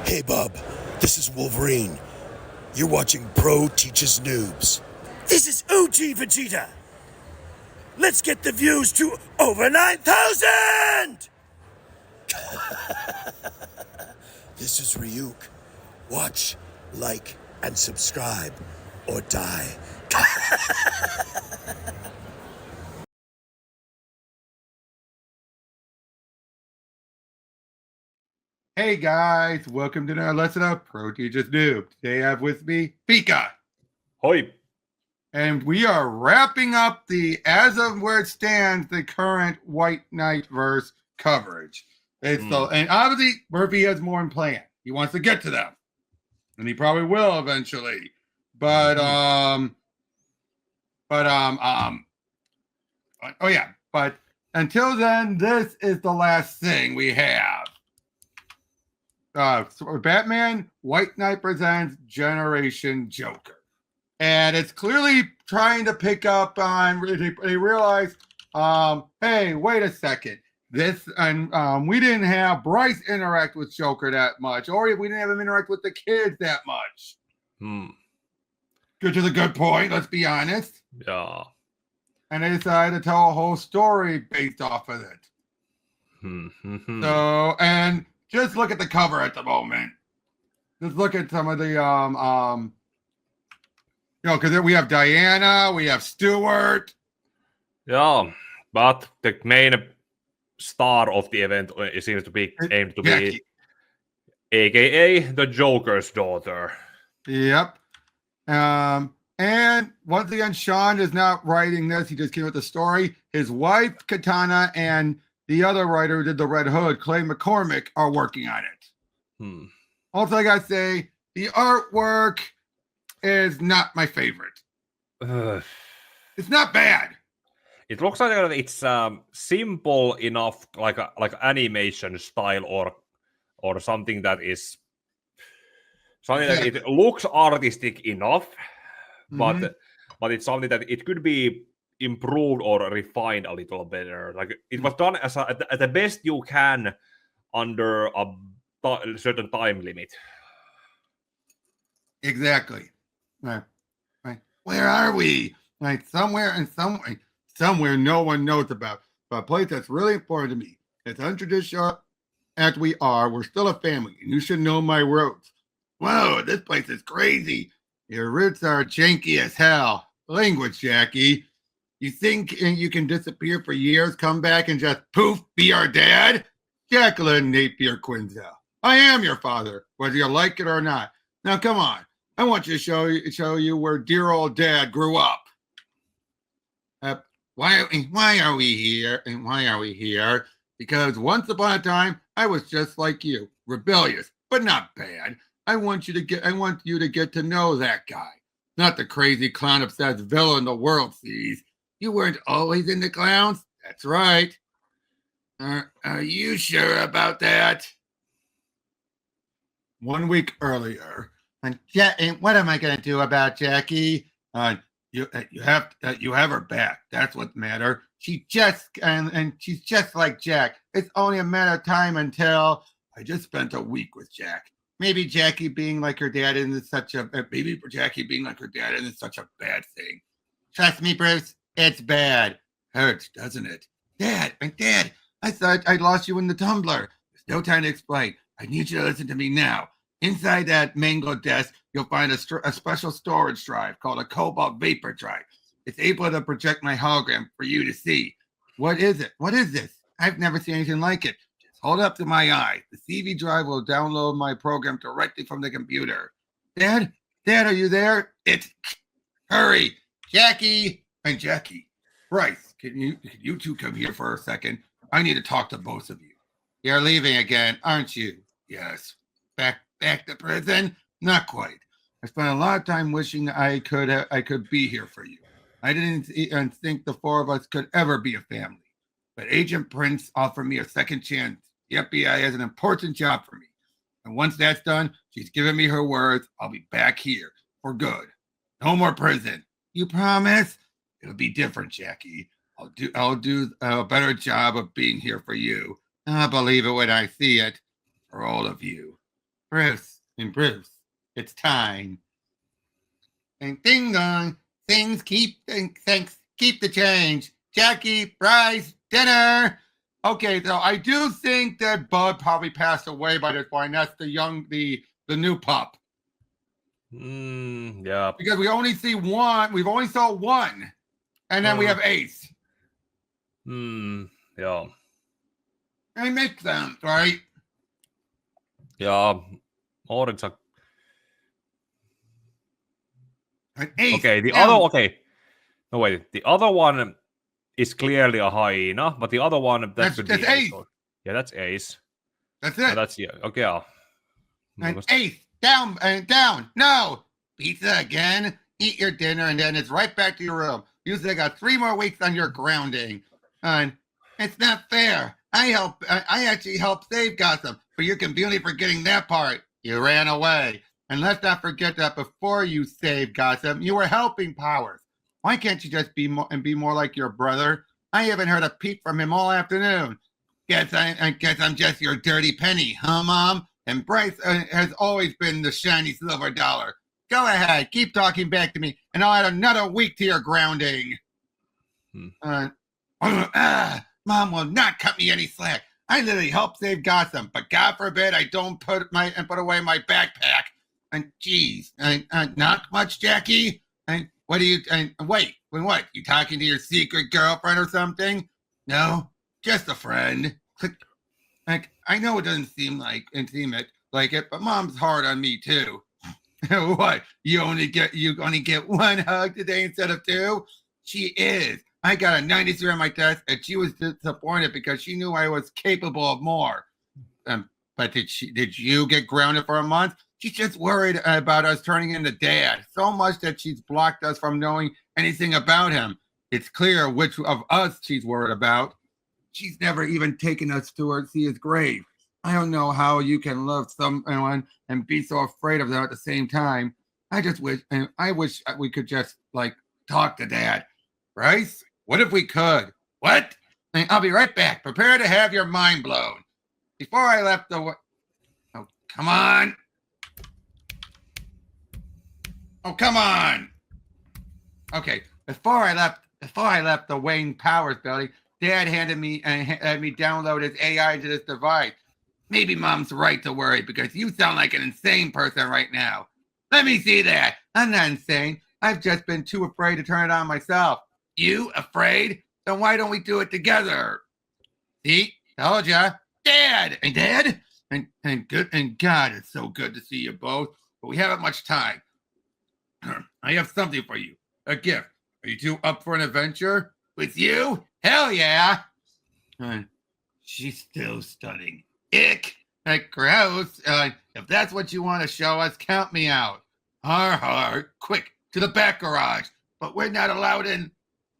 Hey, bub. This is Wolverine. You're watching Pro Teaches Noobs. This is OG Vegeta. Let's get the views to over 9,000! This is Ryuk. Watch, like, and subscribe, or die. Hey guys, welcome to another lesson of Pro Teaches Noob. Today I have with me Pika. Hoi. And we are wrapping up as of where it stands, the current White Knight verse coverage. And obviously Murphy has more in plan. He wants to get to them. And he probably will eventually. But until then, this is the last thing we have. Batman White Knight presents Generation Joker, and it's clearly trying to pick up on. They realize, hey, wait a second, we didn't have Bryce interact with Joker that much, or we didn't have him interact with the kids that much. Which is a good point. Let's be honest. Yeah. And they decided to tell a whole story based off of it. So and. Just look at the cover at the moment. Just look at some of the, because we have Diana, we have Stewart. Yeah, but the main star of the event seems to be aimed to Jackie. Be, aka the Joker's daughter. Yep. And once again, Sean is not writing this. He just came with the story. His wife, Katana, and the other writer who did the Red Hood, Clay McCormick, are working on it. Also, I gotta say, the artwork is not my favorite. It's not bad. It looks like it's simple enough, like animation style, or something that is something that it looks artistic enough, but it's something that it could be improved or refined a little better. Like it was done at the best you can under a certain time limit. Exactly. Right. Where are we? Like somewhere no one knows about. But a place that's really important to me. It's untraditional as we are. We're still a family, and you should know my roots. Whoa, this place is crazy. Your roots are janky as hell. Language, Jackie. You think you can disappear for years, come back, and just poof, be our dad? Jacqueline Napier Quinzel. I am your father, whether you like it or not. Now, come on. I want you to show you where dear old dad grew up. Why are we here? And why are we here? Because once upon a time, I was just like you, rebellious, but not bad. I want you to get to know that guy, not the crazy clown-obsessed villain the world sees. You weren't always into clowns? That's right. Are you sure about that? 1 week earlier. And what am I going to do about Jackie? You have her back. That's what matters. She's just like Jack. It's only a matter of time until I just spent a week with Jack. Maybe Jackie being like her dad isn't such a bad thing. Trust me, Bruce. It's bad. Hurts, doesn't it? Dad, I thought I'd lost you in the tumbler. There's no time to explain. I need you to listen to me now. Inside that mango desk, you'll find a special storage drive called a cobalt vapor drive. It's able to project my hologram for you to see. What is it? What is this? I've never seen anything like it. Just hold up to my eye. The CV drive will download my program directly from the computer. Dad, are you there? Hurry, Jackie. And Jackie, Bryce, can you two come here for a second? I need to talk to both of you. You're leaving again, aren't you? Yes. Back to prison? Not quite. I spent a lot of time wishing I could be here for you. I didn't even think the four of us could ever be a family. But Agent Prince offered me a second chance. The FBI has an important job for me. And once that's done, she's given me her words. I'll be back here for good. No more prison. You promise? It'll be different, Jackie. I'll do a better job of being here for you. I'll believe it when I see it. For all of you. Bruce, it's time. And ding dong, things keep the change. Jackie, Bryce, dinner. Okay, so I do think that Bud probably passed away by this point. That's the new pup. Yeah. Because we only see one. We've only saw one, and then we have Ace. Yeah. And it makes sense, right? Yeah. Orange. Okay, the other. Okay. No wait. The other one is clearly a hyena, but the other one that's Ace. Yeah, that's Ace. That's it. That's okay. Yeah. And Ace, down and down. No, pizza again. Eat your dinner, and then it's right back to your room. You still got 3 more weeks on your grounding, and it's not fair. I actually helped save Gotham, but you're completely forgetting that part. You ran away, and let's not forget that before you saved Gotham, you were helping Powers. Why can't you just be more like your brother? I haven't heard a peep from him all afternoon. I guess I'm just your dirty penny, huh, Mom? And Bryce has always been the shiny silver dollar. Go ahead, keep talking back to me, and I'll add another week to your grounding. Mom will not cut me any slack. I literally helped save Gotham, but God forbid I don't put away my backpack. And geez, not much, Jackie. And what do you? And wait, what? You talking to your secret girlfriend or something? No, just a friend. Like I know it doesn't seem like it, but Mom's hard on me too. What? You only get 1 hug today instead of 2? She is. I got a 93 on my test, and she was disappointed because she knew I was capable of more. But did you get grounded for a month? She's just worried about us turning into Dad so much that she's blocked us from knowing anything about him. It's clear which of us she's worried about. She's never even taken us to see his grave. I don't know how you can love someone and be so afraid of them at the same time. I wish we could just talk to Dad. Bryce, what if we could? What? I'll be right back. Prepare to have your mind blown. Before I left oh, come on. Oh, come on. Okay. Before I left the Wayne Powers building, Dad had me download his AI into this device. Maybe Mom's right to worry because you sound like an insane person right now. Let me see that. I'm not insane. I've just been too afraid to turn it on myself. You afraid? Then why don't we do it together? See? Told ya. Dad! And Dad? And God, it's so good to see you both. But we haven't much time. I have something for you. A gift. Are you two up for an adventure? With you? Hell yeah! She's still stunning. Ick! Gross. If that's what you want to show us, count me out. Har. Quick, to the back garage. But we're not allowed in.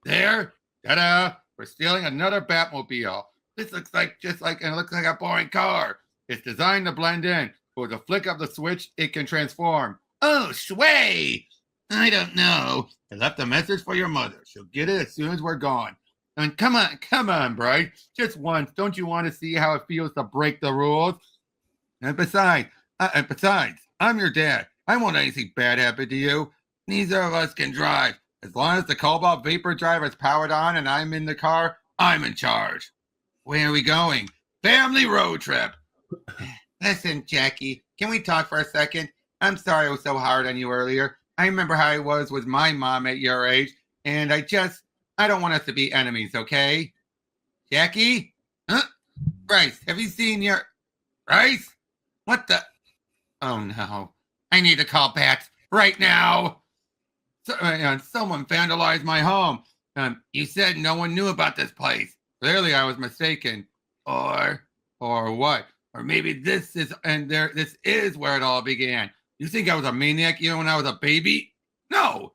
There. Ta-da! We're stealing another Batmobile. This looks like a boring car. It's designed to blend in. But with a flick of the switch, it can transform. Oh, sway! I don't know. I left a message for your mother. She'll get it as soon as we're gone. And come on, Bryce. Just once. Don't you want to see how it feels to break the rules? And besides, I'm your dad. I won't let anything bad happen to you. Neither of us can drive. As long as the Cobalt Vapor Drive is powered on and I'm in the car, I'm in charge. Where are we going? Family road trip. Listen, Jackie, can we talk for a second? I'm sorry I was so hard on you earlier. I remember how I was with my mom at your age, and I don't want us to be enemies, okay? Jackie? Huh? Bryce, have you seen your... Bryce? What the... Oh, no. I need to call Pat right now. Someone vandalized my home. You said no one knew about this place. Clearly, I was mistaken. Or what? Or maybe this is where it all began. You think I was a maniac even when I was a baby? No.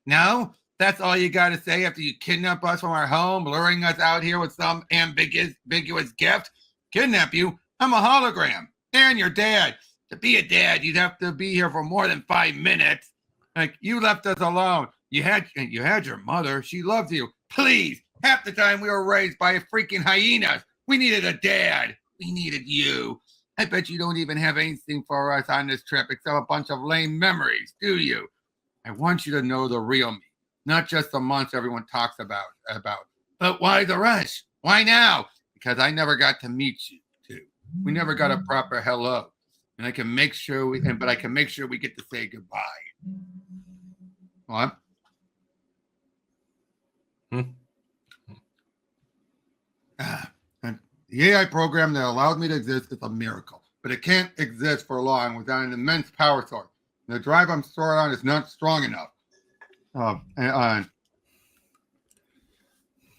No? That's all you got to say after you kidnap us from our home, luring us out here with some ambiguous gift? Kidnap you? I'm a hologram. And your dad. To be a dad, you'd have to be here for more than 5 minutes. You left us alone. You had your mother. She loved you. Please. Half the time we were raised by freaking hyenas. We needed a dad. We needed you. I bet you don't even have anything for us on this trip except a bunch of lame memories, do you? I want you to know the real me, not just the monster everyone talks about. But why the rush? Why now? Because I never got to meet you two. We never got a proper hello. And I can make sure we get to say goodbye. What? The AI program that allowed me to exist is a miracle, but it can't exist for long without an immense power source. The drive I'm stored on is not strong enough.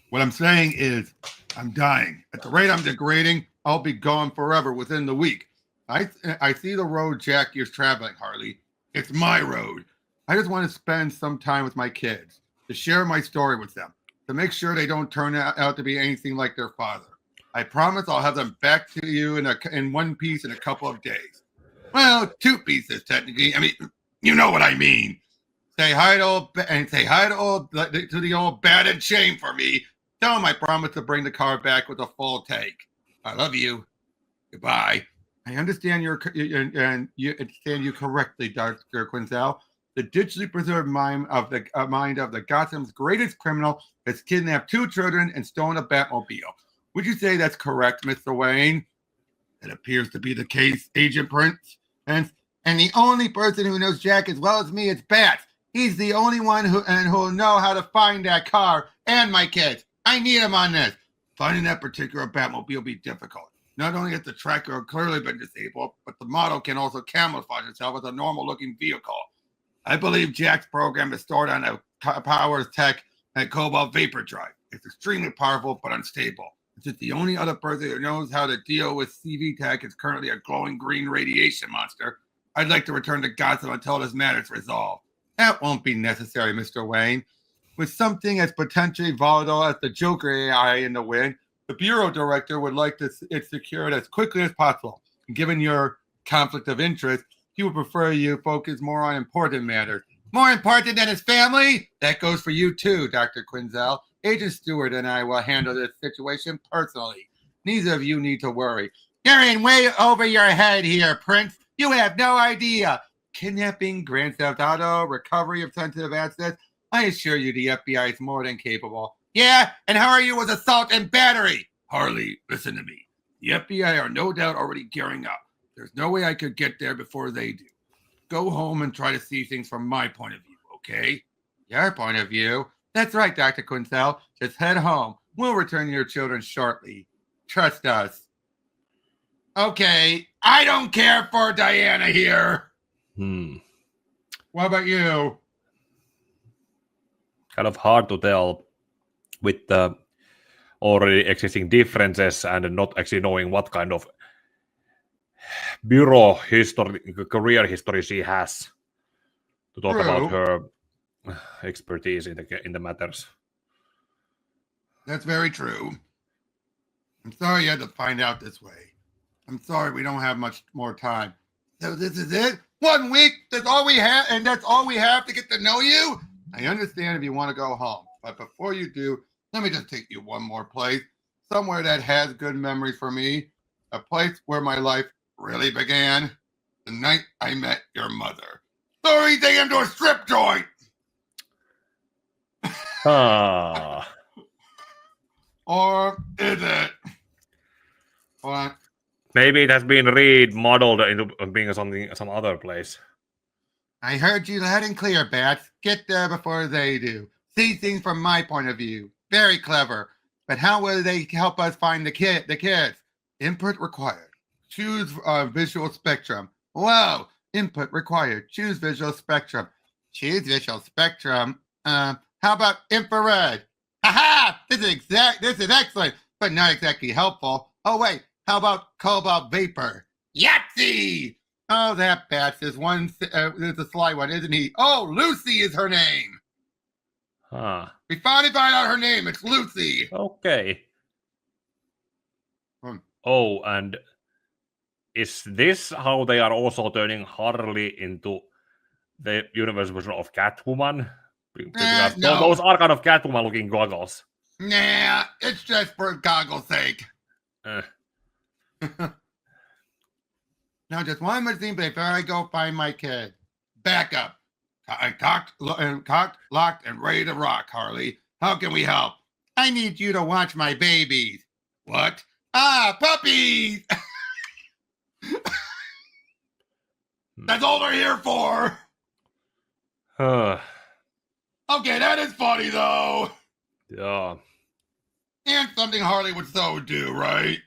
What I'm saying is I'm dying. At the rate I'm degrading, I'll be gone forever within the week. I see the road Jackie is traveling, Harley. It's my road. I just want to spend some time with my kids, to share my story with them, to make sure they don't turn out to be anything like their father. I promise I'll have them back to you in one piece in a couple of days. Well, 2 pieces, technically. I mean, you know what I mean. Say hi to the old bat and shame for me. Tell him I promise to bring the car back with a full tank. I love you. Goodbye. I understand you understand you correctly, Dr. Quinzel. The digitally preserved mind of the Gotham's greatest criminal has kidnapped 2 children and stolen a Batmobile. Would you say that's correct, Mr. Wayne? It appears to be the case, Agent Prince. And the only person who knows Jack as well as me is Bats. He's the only one who'll know how to find that car and my kids. I need him on this. Finding that particular Batmobile will be difficult. Not only has the tracker clearly been disabled, but the model can also camouflage itself as a normal-looking vehicle. I believe Jack's program is stored on a Powers Tech and Cobalt Vapor Drive. It's extremely powerful but unstable. Since the only other person who knows how to deal with CV Tech is currently a glowing green radiation monster, I'd like to return to Gotham until this matter is resolved. That won't be necessary, Mr. Wayne. With something as potentially volatile as the Joker AI in the wind, the Bureau Director would like it secured as quickly as possible. Given your conflict of interest, he would prefer you focus more on important matters. More important than his family? That goes for you too, Dr. Quinzel. Agent Stewart and I will handle this situation personally. Neither of you need to worry. You're in way over your head here, Prince. You have no idea. Kidnapping, Grand Theft Auto, recovery of sensitive assets. I assure you the FBI is more than capable. Yeah, and how are you with assault and battery? Harley, listen to me. The FBI are no doubt already gearing up. There's no way I could get there before they do. Go home and try to see things from my point of view, okay? Your point of view? That's right, Dr. Quinzel. Just head home. We'll return your children shortly. Trust us. Okay, I don't care for Diana here. What about you? Kind of hard to tell with the already existing differences and not actually knowing what kind of bureau history, career history she has to talk about her expertise in the matters. That's very true. I'm sorry you had to find out this way. I'm sorry we don't have much more time. So this is it? 1 week? That's all we have, and that's all we have to get to know you? I understand if you want to go home, but before you do, let me just take you one more place, somewhere that has good memories for me, a place where my life really began, the night I met your mother. Throw anything into a strip joint! Or is it? What? Maybe it has been remodeled into being some other place. I heard you loud and clear, Bats. Get there before they do. See things from my point of view. Very clever. But how will they help us find the kids? Input required. Choose visual spectrum. Whoa! Input required. Choose visual spectrum. Choose visual spectrum. How about infrared? Ha! This is excellent, but not exactly helpful. Oh wait, how about cobalt vapor? Yahtzee! Oh, that Bats is there's a sly one, isn't he? Oh, Lucy is her name. We finally find out her name. It's Lucy. Okay. Oh, and is this how they are also turning Harley into the universe version of Catwoman? Because no. Those are kind of Catwoman-looking goggles. Nah, it's just for goggle's sake. Now, just one more thing before I go find my kid. Back up. Cocked, locked, and ready to rock, Harley. How can we help? I need you to watch my babies. What? Ah, puppies! That's all they're here for. Okay, that is funny, though. Yeah. And something Harley would so do, right?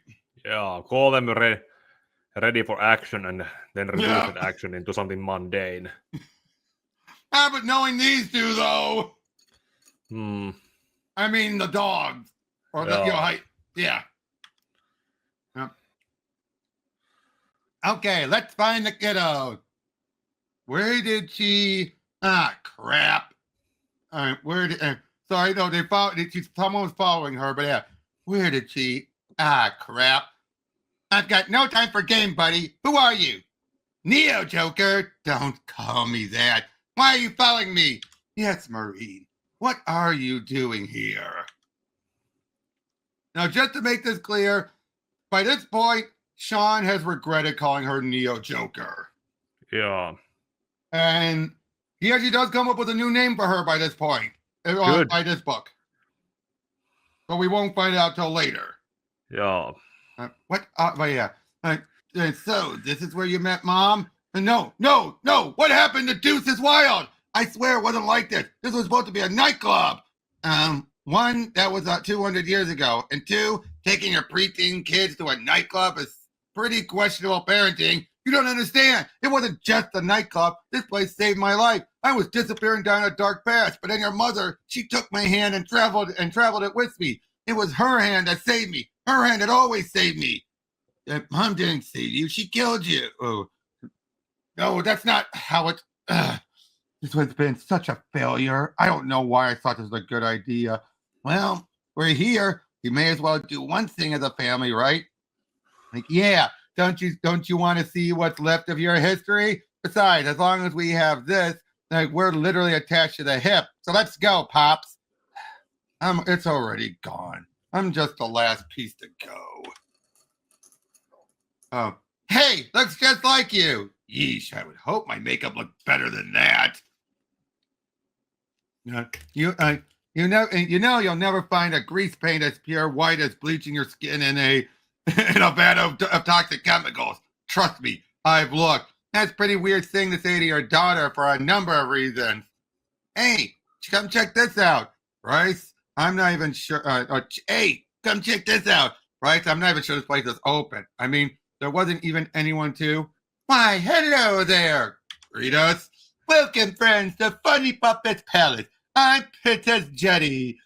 Yeah, call them ready for action and then reduce that action into something mundane. But knowing these two, though. I mean, the dogs. Or the, yeah. Okay, let's find the kiddo. Where did she? Ah, crap. Where did? Sorry, no, they followed. Someone was following her, but yeah. Where did she? Ah, crap. I've got no time for game, buddy. Who are you? Neo, Joker. Don't call me that. Why are you following me? Yes, Marine. What are you doing here? Now, just to make this clear, by this point, Sean has regretted calling her Neo Joker. Yeah. And he actually does come up with a new name for her by this point. By this book. But we won't find out till later. Yeah. What? But yeah. So, this is where you met Mom? No. What happened to Deuce is Wild? I swear it wasn't like this. This was supposed to be a nightclub. One, that was 200 years ago. And two, taking your preteen kids to a nightclub is pretty questionable parenting. You don't understand. It wasn't just a nightclub. This place saved my life. I was disappearing down a dark path, but then your mother, she took my hand and traveled it with me. It was her hand that saved me. Her hand that always saved me. Mom didn't save you. She killed you. Oh, no, that's not how it. This has been such a failure. I don't know why I thought this was a good idea. Well, we're here. You may as well do one thing as a family, right? Like, yeah. Don't you want to see what's left of your history? Besides, as long as we have this, like, we're literally attached to the hip. So let's go, Pops. It's already gone. I'm just the last piece to go. Oh, hey, looks just like you. Yeesh, I would hope my makeup looked better than that. You know, you'll never find a grease paint as pure white as bleaching your skin in a vat of toxic chemicals. Trust me, I've looked. That's a pretty weird thing to say to your daughter for a number of reasons. Hey, come check this out, Bryce. I'm not even sure. Hey, come check this out, Bryce. I'm not even sure this place is open. I mean, there wasn't even anyone to. Why, hello there. Greet us. Welcome, friends, to Funny Puppets Palace. I'm Princess Jetty.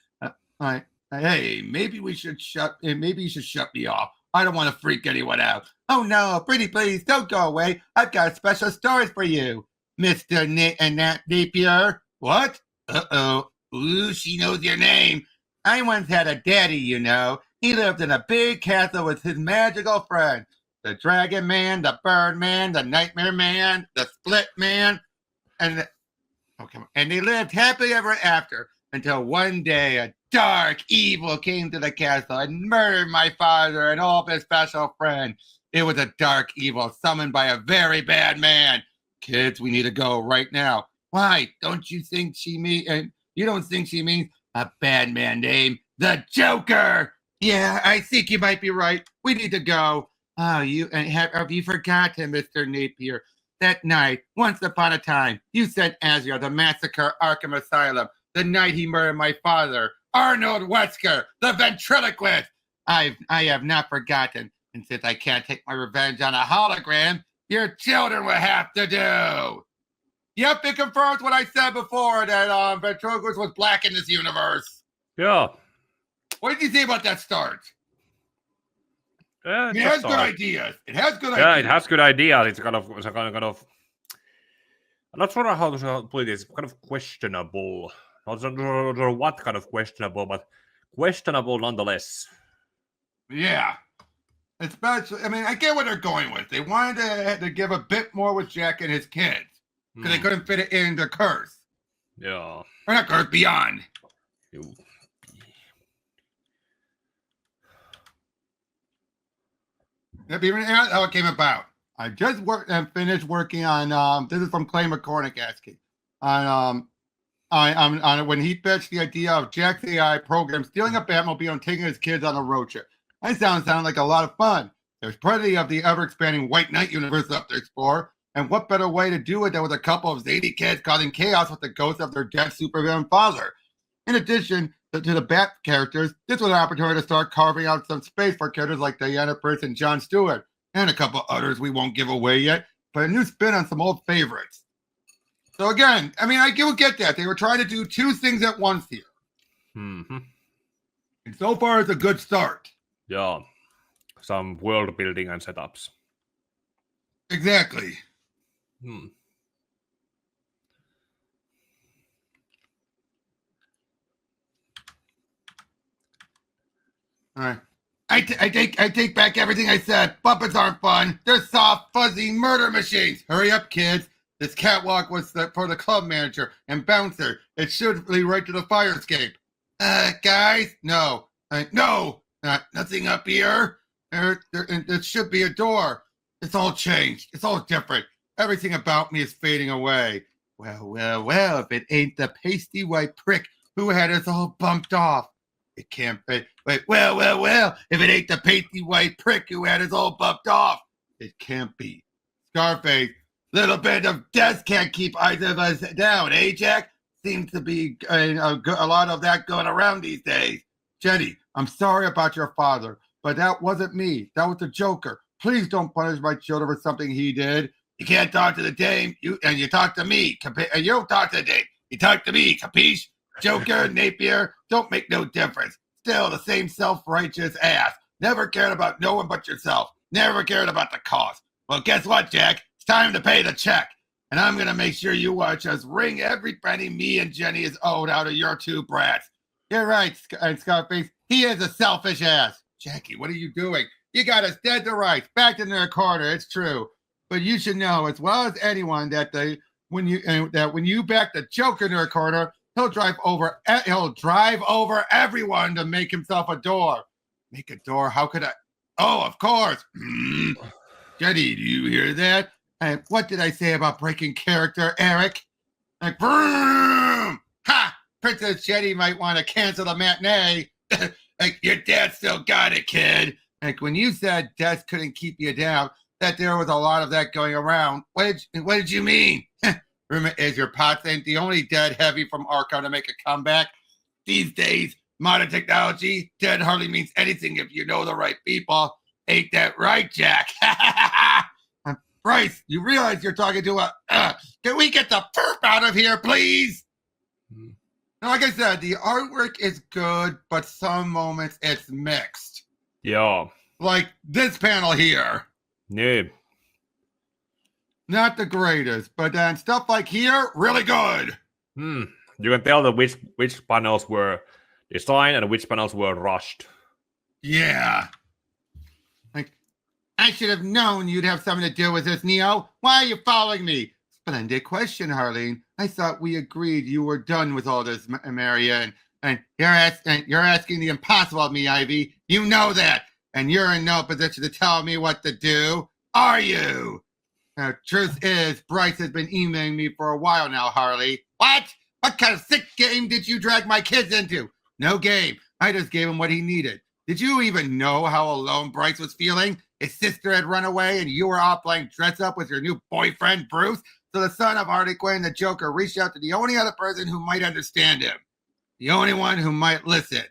Hey, maybe you should shut me off. I don't want to freak anyone out. Oh no, pretty please, don't go away. I've got special stories for you, Mr. Napier. What? Uh-oh. Ooh, she knows your name. I once had a daddy, you know. He lived in a big castle with his magical friends. The Dragon Man, the Bird Man, the Nightmare Man, the Split Man, and they lived happily ever after until one day a dark evil came to the castle and murdered my father and all of his special friends. It was a dark evil summoned by a very bad man. Kids, we need to go right now. Why? Don't you think she means? And you don't think she means a bad man named the Joker? Yeah, I think you might be right. We need to go. Oh, have you forgotten, Mr. Napier? That night, once upon a time, you sent Azrael to massacre Arkham Asylum the night he murdered my father, Arnold Wesker, the ventriloquist. I have not forgotten, and since I can't take my revenge on a hologram, your children will have to do. Yep, it confirms what I said before, that ventriloquist was black in this universe. Yeah. What did you say about that start? It has good ideas. It has good ideas. Yeah, it has good ideas. It's kind of I'm not sure how to put it. It's kind of questionable. Not sure what kind of questionable, but questionable nonetheless. Yeah. Especially, I mean, I get what they're going with. They wanted to give a bit more with Jack and his kids. Because they couldn't fit it into Curse. Yeah. Or not Curse, Beyond. How it came about. I just finished working on this is from Clay McCormick asking on when he pitched the idea of Jack's AI program stealing a Batmobile and taking his kids on a road trip. That sounds like a lot of fun. There's plenty of the ever-expanding White Knight universe left to explore, and what better way to do it than with a couple of zany kids causing chaos with the ghost of their dead supervillain father. In addition to the Bat characters, this was an opportunity to start carving out some space for characters like Diana Prince and Jon Stewart, and a couple others we won't give away yet, but a new spin on some old favorites. So again, I mean, I do get that. They were trying to do two things at once here. Mm-hmm. And so far, it's a good start. Yeah. Some world building and setups. Exactly. All right. I take back everything I said. Puppets aren't fun. They're soft, fuzzy murder machines. Hurry up, kids. This catwalk was for the club manager and bouncer. It should lead right to the fire escape. Guys? No. No. Nothing up here. There should be a door. It's all changed. It's all different. Everything about me is fading away. Well, if it ain't the pasty white prick who had us all bumped off. It can't be. Wait, well, if it ain't the pasty white prick who had us all bumped off. It can't be. Scarface, little bit of death can't keep either of us down, eh, Jack? Seems to be a lot of that going around these days. Jenny, I'm sorry about your father, but that wasn't me. That was the Joker. Please don't punish my children for something he did. You can't talk to the dame, you talk to me. And you don't talk to the dame. You talk to me, capiche? Joker, Napier, don't make no difference. Still the same self-righteous ass. Never cared about no one but yourself. Never cared about the cost. Well, guess what, Jack? It's time to pay the check. And I'm going to make sure you watch us wring every penny me and Jenny is owed out of your two brats. You're right, Scarface. He is a selfish ass. Jackie, what are you doing? You got us dead to rights, backed into a corner. It's true. But you should know as well as anyone that when you back the Joker in a corner, he'll drive over everyone to make himself a door. Make a door? How could I? Oh, of course. Jenny, do you hear that? And what did I say about breaking character, Eric? Like, boom! Ha! Princess Jenny might want to cancel the matinee. Like, your dad still got it, kid. Like, when you said death couldn't keep you down, that there was a lot of that going around. What did you mean? Rumor is your pots ain't the only dead heavy from Arkham to make a comeback. These days, modern technology, dead hardly means anything if you know the right people. Ain't that right, Jack? Bryce, you realize you're talking to a... can we get the perp out of here, please? Now, like I said, the artwork is good, but some moments it's mixed. Yeah. Like this panel here. Yeah. Not the greatest, but then stuff like here, really good. You can tell that which panels were designed and which panels were rushed. Yeah. Like, I should have known you'd have something to do with this, Neo. Why are you following me? Splendid question, Harleen. I thought we agreed you were done with all this, Marianne. And you're asking the impossible of me, Ivy. You know that. And you're in no position to tell me what to do. Are you? Truth is, Bryce has been emailing me for a while now, Harley. What? What kind of sick game did you drag my kids into? No game. I just gave him what he needed. Did you even know how alone Bryce was feeling? His sister had run away and you were out playing dress up with your new boyfriend, Bruce? So the son of Harley Quinn, the Joker, reached out to the only other person who might understand him. The only one who might listen.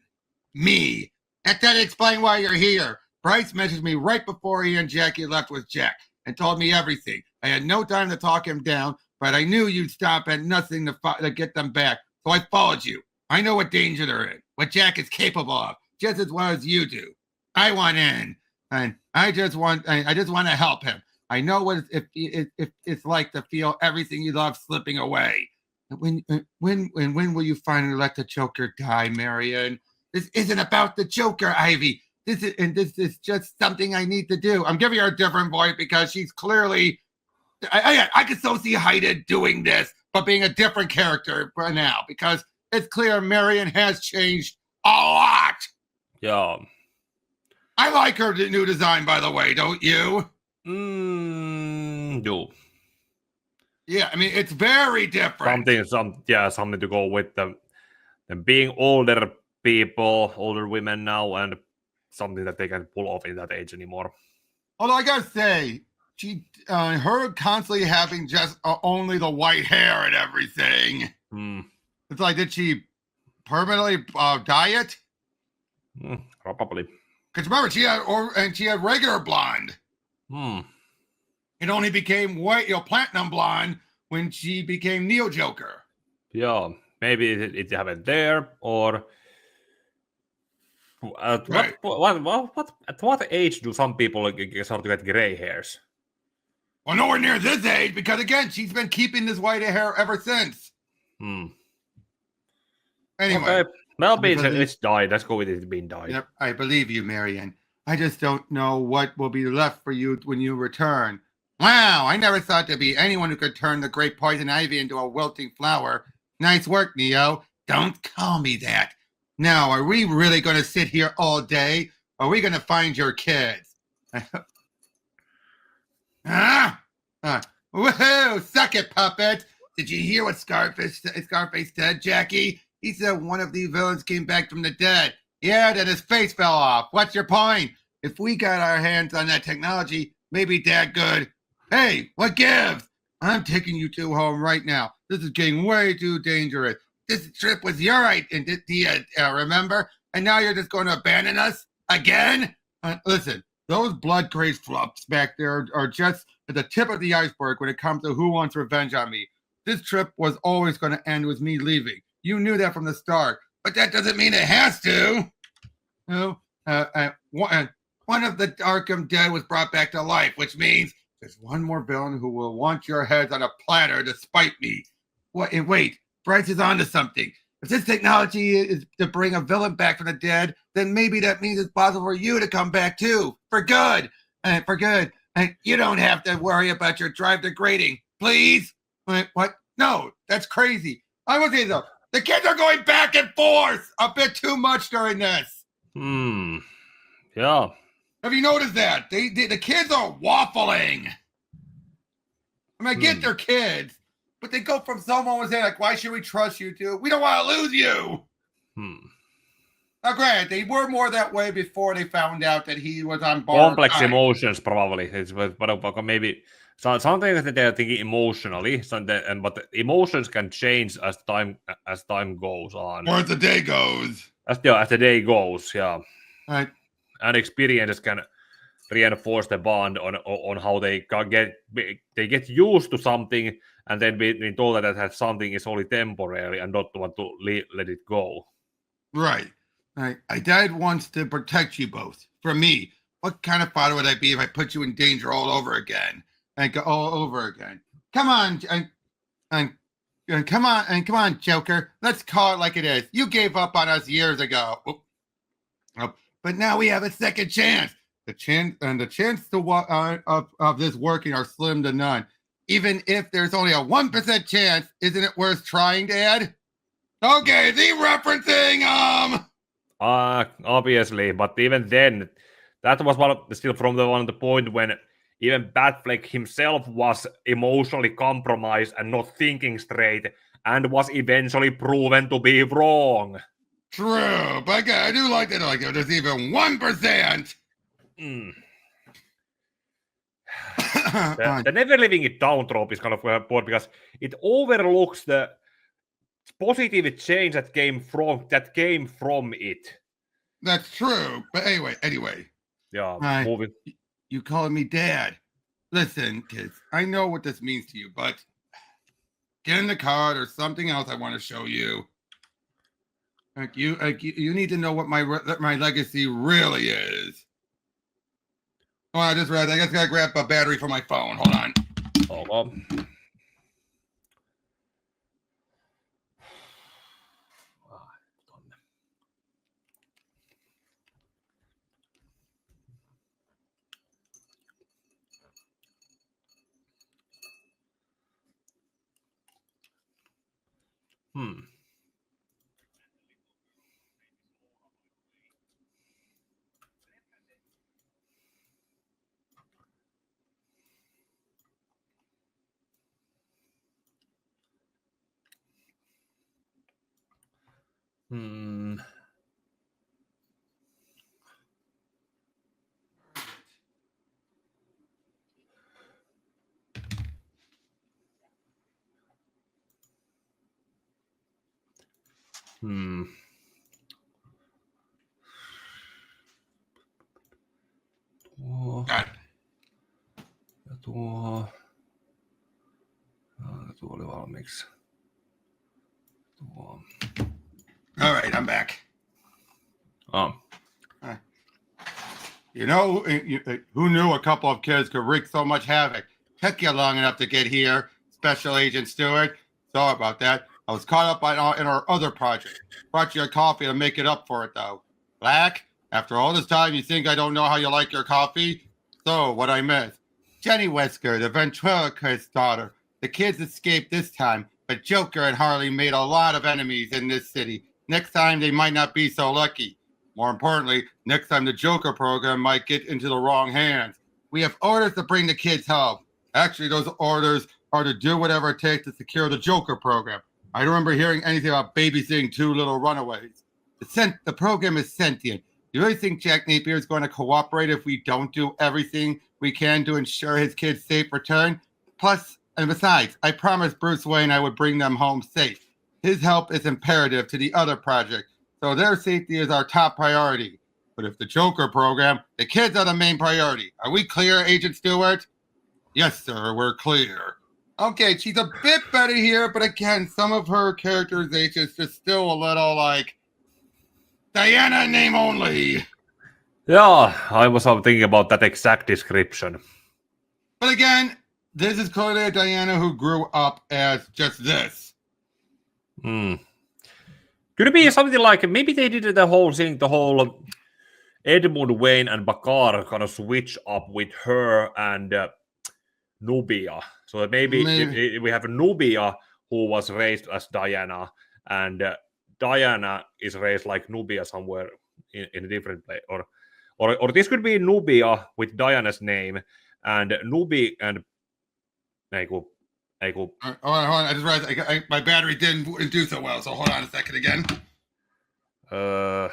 Me. That doesn't explain why you're here. Bryce messaged me right before he and Jackie left with Jack and told me everything. I had no time to talk him down, but I knew you'd stop at nothing to get them back. So I followed you. I know what danger they're in, what Jack is capable of, just as well as you do. I want in, and I just want to help him. I know what it's like to feel everything you love slipping away. When will you finally let the Joker die, Marion? This isn't about the Joker, Ivy. This is just something I need to do. I'm giving her a different voice because she's clearly... I can so see Haida doing this, but being a different character for now, because it's clear Marion has changed a lot. Yeah. I like her new design, by the way, don't you? No. Yeah, I mean it's very different. Something to go with them being older people, older women now, and something that they can pull off in that age anymore. Although I gotta say, her constantly having just only the white hair and everything. It's like, did she permanently dye it? Probably. Because remember, she had regular blonde. It only became white, platinum blonde when she became Neo Joker. Yeah, maybe it happened there, or at what age do some people start to get gray hairs? Well, nowhere near this age, because again, she's been keeping this white hair ever since. Anyway. Okay. Well, it's dyed. Let's go with it being dyed. Yep, I believe you, Marion. I just don't know what will be left for you when you return. Wow, I never thought there'd be anyone who could turn the great poison ivy into a wilting flower. Nice work, Neo. Don't call me that. Now, are we really going to sit here all day? Or are we going to find your kids? Woohoo! Suck it, puppet! Did you hear what Scarface said, Jackie? He said one of the villains came back from the dead. Yeah, that his face fell off. What's your point? If we got our hands on that technology, maybe Dad could. Hey, what gives? I'm taking you two home right now. This is getting way too dangerous. This trip was your idea, remember? And now you're just going to abandon us again? Listen, those blood-crazed flops back there are just at the tip of the iceberg when it comes to who wants revenge on me. This trip was always going to end with me leaving. You knew that from the start, but that doesn't mean it has to. One of the Arkham dead was brought back to life, which means there's one more villain who will want your heads on a platter to spite me. Wait, Bryce is onto something. If this technology is to bring a villain back from the dead, then maybe that means it's possible for you to come back too, for good. For good. And you don't have to worry about your drive degrading, please. What? No, that's crazy. I will say though, the kids are going back and forth a bit too much during this. Yeah. Have you noticed that? The kids are waffling. I mean, I get they're kids, but they go from someone was there like, why should we trust you two? We don't want to lose you. Now, granted, they were more that way before they found out that he was on board. Complex emotions, probably. But maybe something that they're thinking emotionally, but the emotions can change as time goes on. Or as the day goes. As the day goes, yeah. Right. And experiences can reinforce the bond on how they get used to something, and then being told that something is only temporary and not want to let it go. Right. I died once to protect you both from me. What kind of father would I be if I put you in danger all over again? All over again. Come on, come on, Joker. Let's call it like it is. You gave up on us years ago. But now we have a second chance. The chance of this working are slim to none. Even if there's only a 1% chance, isn't it worth trying, Dad? Okay, is he referencing obviously, but even then, that was still from the point when even Batfleck himself was emotionally compromised and not thinking straight, and was eventually proven to be wrong. True, but I do like that. Like, there's even 1%. The never living it down trope is kind of important because it overlooks the positive change that came from it. That's true, but anyway. Yeah, moving. You calling me Dad? Listen, kids, I know what this means to you, but get in the car. There's something else I want to show you. You need to know what my legacy really is. Oh, I just realized. I guess I gotta grab a battery for my phone. Hold on. Hold on. Hmm. Hmm. Got it. Tuo oli valmiiksi. All right, I'm back. Oh. You know, who knew a couple of kids could wreak so much havoc? Took you long enough to get here, Special Agent Stewart. Sorry about that. I was caught up in our other project. Brought you a coffee to make it up for it, though. Black, after all this time, you think I don't know how you like your coffee? So, what I missed. Jenny Wesker, the ventriloquist daughter. The kids escaped this time, but Joker and Harley made a lot of enemies in this city. Next time, they might not be so lucky. More importantly, next time the Joker program might get into the wrong hands. We have orders to bring the kids home. Actually, those orders are to do whatever it takes to secure the Joker program. I don't remember hearing anything about babysitting 2 little runaways. The program is sentient. You really think Jack Napier is going to cooperate if we don't do everything we can to ensure his kids' safe return? Plus, and besides, I promised Bruce Wayne I would bring them home safe. His help is imperative to the other project, so their safety is our top priority. But if the Joker program, the kids are the main priority. Are we clear, Agent Stewart? Yes, sir, we're clear. Okay, she's a bit better here, but again, some of her characterization is just still a little like Diana name only. Yeah, I was thinking about that exact description. But again, this is clearly a Diana who grew up as just this. Could it be something like maybe they did the whole thing, the whole Edmund Wayne and Bakar kind of switch up with her and Nubia. So maybe. We have Nubia who was raised as Diana, and Diana is raised like Nubia somewhere in a different place, or this could be Nubia with Diana's name, and Nubi and Hold on. I just realized my battery didn't do so well, so hold on a second again. Or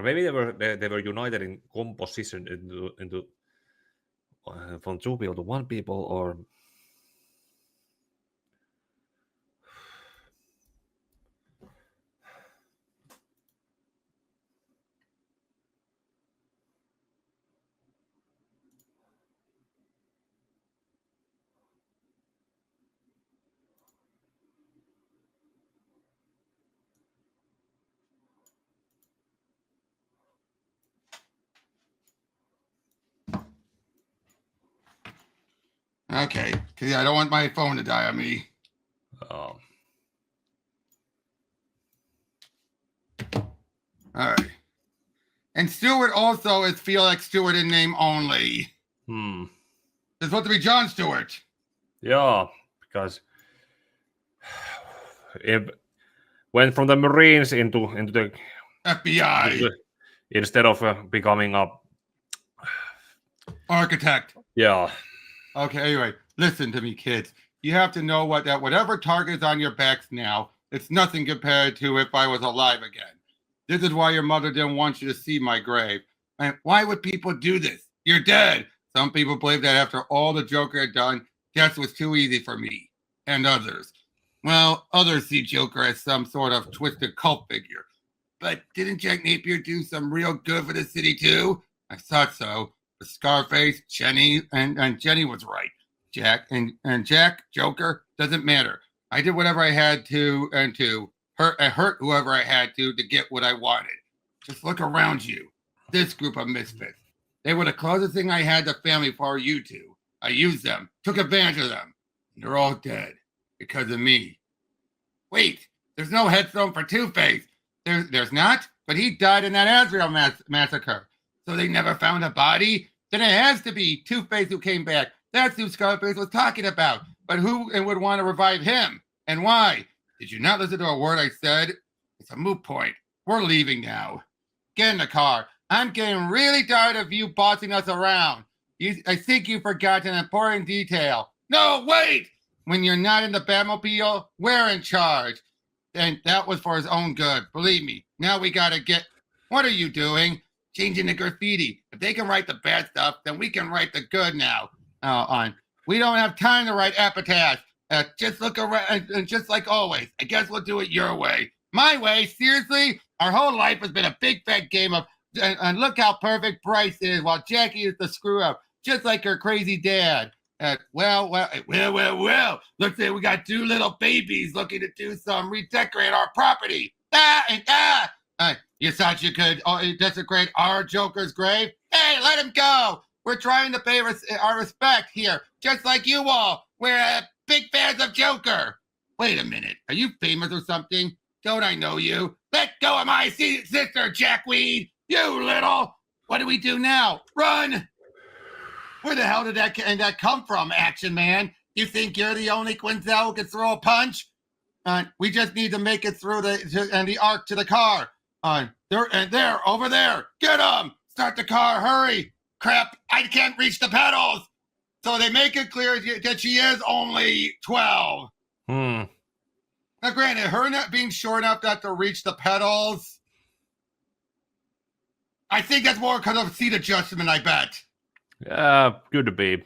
maybe they were united in composition into from 2 people to 1 people, or Okay, because I don't want my phone to die on me. Oh. All right. And Stewart also is Felix Stewart in name only. It's supposed to be John Stewart. Yeah, because it went from the Marines into the FBI. Instead of becoming a architect. Yeah. Okay, anyway, listen to me, kids. You have to know that whatever target is on your backs now, it's nothing compared to if I was alive again. This is why your mother didn't want you to see my grave. And why would people do this? You're dead. Some people believe that after all the Joker had done, death was too easy for me and others. Well, others see Joker as some sort of twisted cult figure. But didn't Jack Napier do some real good for the city too? I thought so. The Scarface, Jenny, and Jenny was right. Jack and Jack, Joker, doesn't matter. I did whatever I had to and to hurt whoever I had to get what I wanted. Just look around you. This group of misfits. They were the closest thing I had to family for you two. I used them, took advantage of them. And they're all dead because of me. Wait, there's no headstone for Two-Face. There's not, but he died in that Azrael massacre. So they never found a body? Then it has to be Two-Face who came back. That's who Scarface was talking about. But who would want to revive him? And why? Did you not listen to a word I said? It's a moot point. We're leaving now. Get in the car. I'm getting really tired of you bossing us around. I think you forgot an important detail. No, wait! When you're not in the Batmobile, we're in charge. And that was for his own good. Believe me. Now we gotta get... What are you doing? Changing the graffiti. If they can write the bad stuff, then we can write the good now. We don't have time to write epitaphs. Just look around, and just like always, I guess we'll do it your way. My way? Seriously? Our whole life has been a big fat game of... And look how perfect Bryce is, while Jackie is the screw up, just like her crazy dad. Well. Looks like we got 2 little babies looking to do some redecorate our property. You thought you could desecrate our Joker's grave? Hey, let him go. We're trying to pay our respect here, just like you all. We're big fans of Joker. Wait a minute. Are you famous or something? Don't I know you? Let go of my sister, Jackweed. You little. What do we do now? Run. Where the hell did that come from, Action Man? You think you're the only Quinzel who can throw a punch? We just need to make it through the arc to the car. There, over there. Get him! Start the car, hurry! Crap, I can't reach the pedals! So they make it clear that she is only 12. Now, granted, her not being short enough not to reach the pedals, I think that's more because of seat adjustment, I bet. Could be.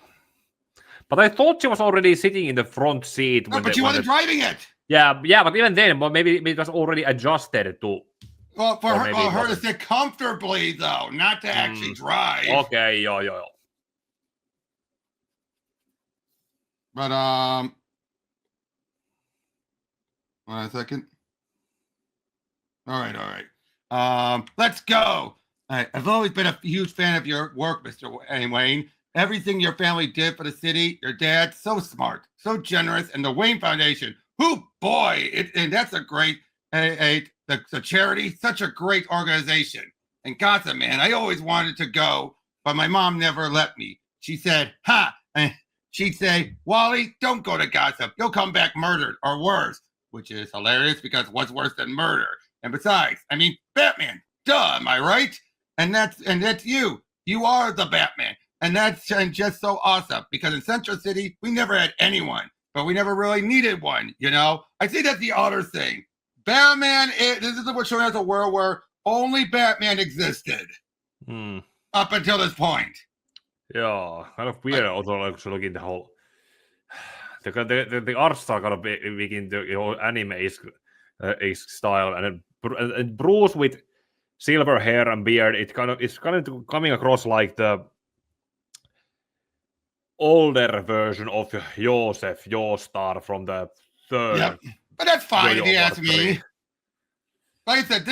But I thought she was already sitting in the front seat. But she wasn't driving it. Yeah, but even then, maybe it was already adjusted to... Well, for her to sit comfortably, though, not to actually drive. Okay, yeah. But, 1 second. All right. Let's go. I've always been a huge fan of your work, Mr. Wayne. Everything your family did for the city, your dad, so smart, so generous, and the Wayne Foundation. And that's a great... The charity, such a great organization. And Gotham, man, I always wanted to go, but my mom never let me. She said, and she'd say, Wally, don't go to Gotham. You'll come back murdered or worse, which is hilarious because what's worse than murder? And besides, Batman, duh, am I right? And that's you. You are the Batman. And that's just so awesome because in Central City, we never had anyone, but we never really needed one, you know? I think that's the other thing. Batman, this is what's showing us a world where only Batman existed up until this point. Yeah, kind of weird. Also, like looking the whole the art style kind of begin the anime is style, and Bruce with silver hair and beard. It's kind of coming across like the older version of Joseph Joestar from the third. Yep. But that's fine if you ask me. Like I said,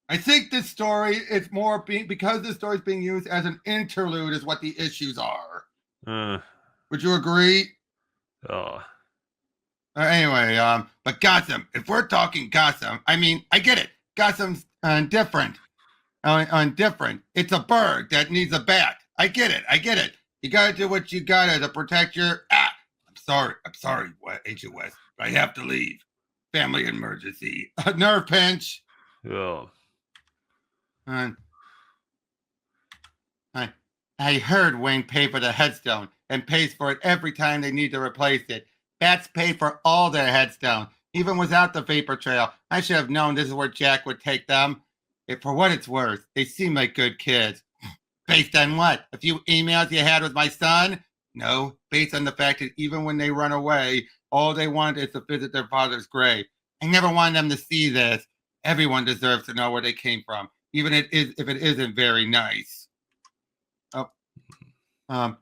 I think this story is more because this story is being used as an interlude is what the issues are. Would you agree? Anyway, but Gotham, if we're talking Gotham, I get it. Gotham's different. Different. It's a bird that needs a bat. I get it. You gotta do what you gotta to protect your... I'm sorry, Agent West. I have to leave. Family emergency. A nerve pinch. Yeah. I heard Wayne paid for the headstone and pays for it every time they need to replace it. Bats pay for all their headstone, even without the vapor trail. I should have known this is where Jack would take them. For what it's worth, they seem like good kids. Based on what? A few emails you had with my son? No, based on the fact that even when they run away, all they want is to visit their father's grave. I never wanted them to see this. Everyone deserves to know where they came from, even if it isn't very nice. Come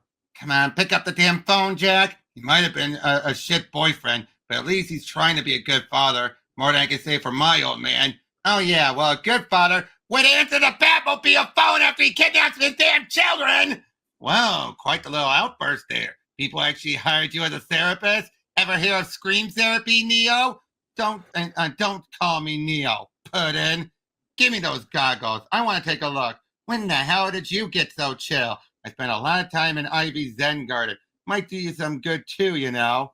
on, pick up the damn phone, Jack. He might have been a shit boyfriend, but at least he's trying to be a good father. More than I can say for my old man. Oh yeah, well, a good father would answer the Batmobile phone after he kidnaps his damn children. Wow, quite the little outburst there. People actually hired you as a therapist? Ever hear of scream therapy, Neo? Don't call me Neo, Puddin'. Give me those goggles. I want to take a look. When the hell did you get so chill? I spent a lot of time in Ivy's Zen garden. Might do you some good too, you know.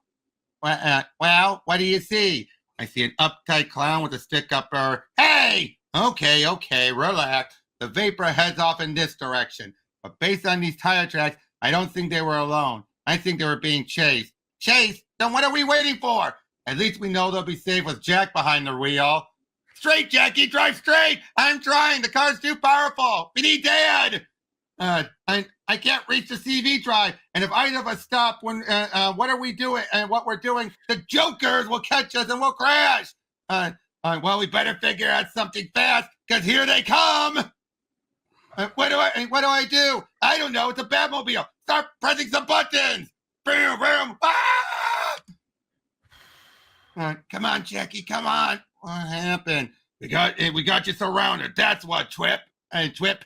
Well, what do you see? I see an uptight clown with a stick-up. Hey! Okay, relax. the vapor heads off in this direction. But based on these tire tracks, I don't think they were alone. I think they were being chased. Chased? Then what are we waiting for? At least we know they'll be safe with Jack behind the wheel. Straight, Jackie, drive straight. I'm trying. The car's too powerful. We need Dad. I can't reach the CV drive. And if either of us stop when what are we doing and what we're doing, the Jokers will catch us and we'll crash. Well, we better figure out something fast because here they come. What do I do? I don't know. It's a Batmobile. Start pressing some buttons. Boom, boom. Ah! Come on, Jackie. Come on. What happened? We got you surrounded. That's what, Twip. Twip.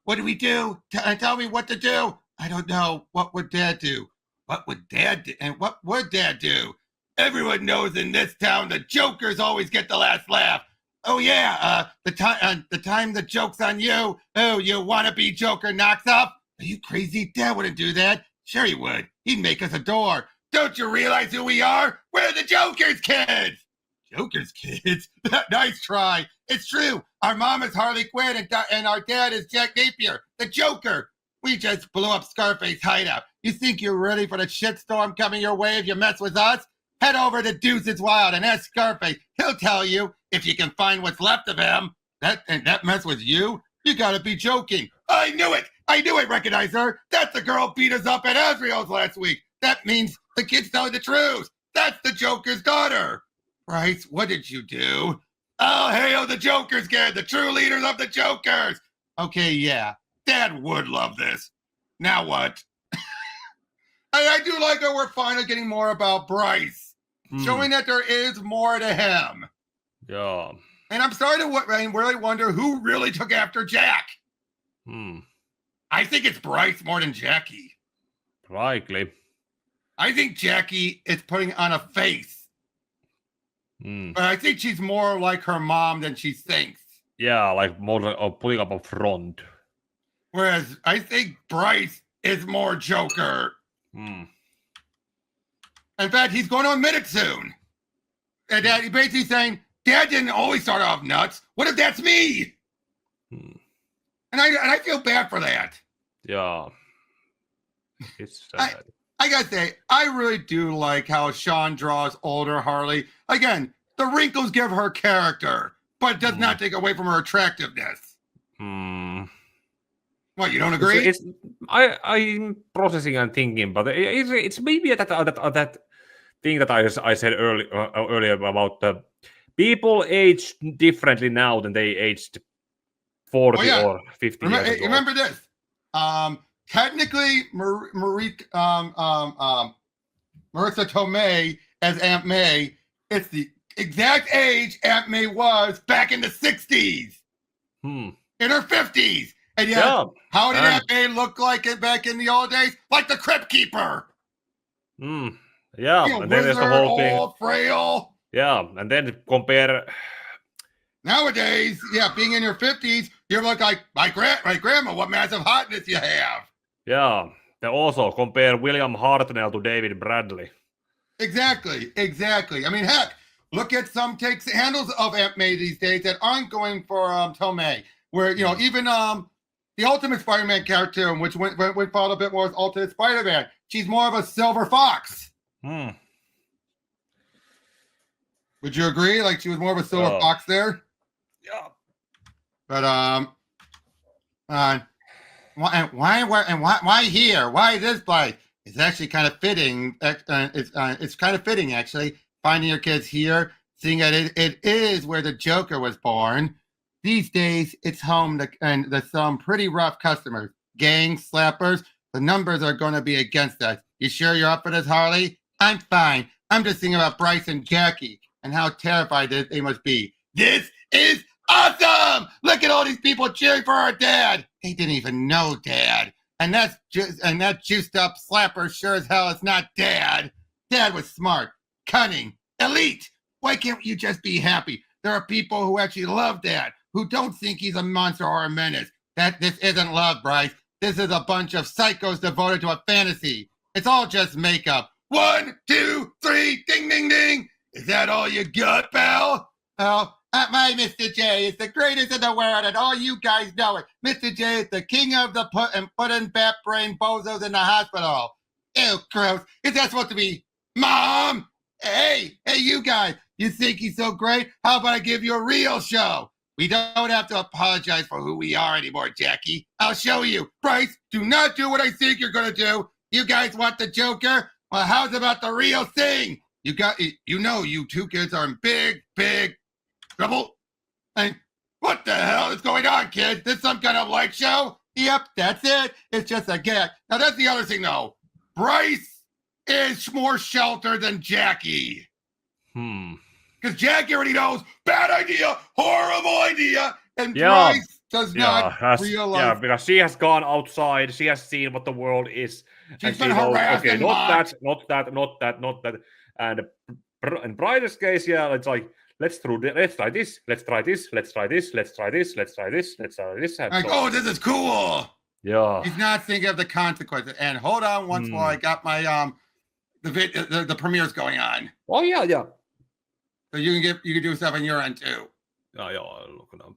What do we do? Tell me what to do. I don't know. What would Dad do? What would Dad do? And what would Dad do? Everyone knows in this town the Jokers always get the last laugh. Oh yeah, the time the joke's on you. Oh, you wanna-be Joker knocks up? Are you crazy? Dad wouldn't do that. Sure he would. He'd make us adore. Don't you realize who we are? We're the Joker's kids. Joker's kids? Nice try. It's true. Our mom is Harley Quinn and our dad is Jack Napier, the Joker. We just blew up Scarface hideout. You think you're ready for the shitstorm coming your way if you mess with us? Head over to Deuces Wild and ask Scarface. He'll tell you if you can find what's left of him. That mess with you? You gotta be joking. I knew it, recognize her. That's the girl beat us up at Azrael's last week. That means the kid's telling the truth. That's the Joker's daughter. Bryce, what did you do? Oh, hail the Joker's kid, the true leaders of the Jokers. Okay, yeah, Dad would love this. Now what? I do like that we're finally getting more about Bryce, showing that there is more to him. Yeah. And I'm starting to really wonder who really took after Jack. I think it's Bryce more than Jackie. Likely. I think Jackie is putting on a face. But I think she's more like her mom than she thinks. Yeah, like more like putting up a front. Whereas I think Bryce is more Joker. In fact, he's going to admit it soon. And Dad, he's basically saying, Dad didn't always start off nuts. What if that's me? And I feel bad for that. Yeah. It's sad. I gotta say, I really do like how Sean draws older Harley. Again, the wrinkles give her character, but it does not take away from her attractiveness. What, you don't agree? I'm processing and thinking, but it's maybe that thing that I said earlier about the people age differently now than they aged 40 or 50 years ago. Remember this. Technically, Marissa Tomei as Aunt May, it's the exact age Aunt May was back in the 60s. In her 50s. And how did Aunt May look like it back in the old days? Like the Crypt Keeper. Yeah, and then there's the whole thing. Frail. Yeah, and then compare. Nowadays, being in your 50s, you look like my grandma. What massive hotness you have. Yeah, they also compare William Hartnell to David Bradley. Exactly. I mean, heck, look at some handles of Aunt May these days that aren't going for Tomei. Where, even the Ultimate Spider-Man cartoon, which went followed a bit more as Ultimate Spider-Man, she's more of a silver fox. Would you agree? Like she was more of a silver fox there? Yeah. But why here? Why this place? It's actually kind of fitting. It's kind of fitting, actually, finding your kids here, seeing that it is where the Joker was born. These days, it's home to some pretty rough customers. Gangs, slappers, the numbers are going to be against us. You sure you're up for this, Harley? I'm fine. I'm just thinking about Bryce and Jackie and how terrified they must be. This is awesome! Look at all these people cheering for our dad. They didn't even know Dad. And that juiced up slapper sure as hell is not Dad. Dad was smart, cunning, elite. Why can't you just be happy? There are people who actually love Dad, who don't think he's a monster or a menace. This isn't love, Bryce. This is a bunch of psychos devoted to a fantasy. It's all just makeup. 1, 2, 3, ding, ding, ding. Is that all you got, pal? Well, My Mr. J is the greatest in the world, and all you guys know it. Mr. J is the king of the putting bat brain bozos in the hospital. Ew, gross. Is that supposed to be Mom? Hey, you guys. You think he's so great? How about I give you a real show? We don't have to apologize for who we are anymore, Jackie. I'll show you. Bryce, do not do what I think you're going to do. You guys want the Joker? Well, how's about the real thing? You two kids are in big trouble. And what the hell is going on, kids? This some kind of light show? Yep, that's it. It's just a gag. Now, that's the other thing, though. Bryce is more sheltered than Jackie. Because Jackie already knows, bad idea, horrible idea, and Bryce does not realize. Yeah, because she has gone outside, she has seen what the world is. She's been harassed. Okay, not that. And in Bryce's case, it's like, let's try this. Like, oh, this is cool. Yeah. He's not thinking of the consequences. And hold on once while I got my the premieres going on. Oh yeah. So you can do stuff on your end too. Yeah, I'll look it up.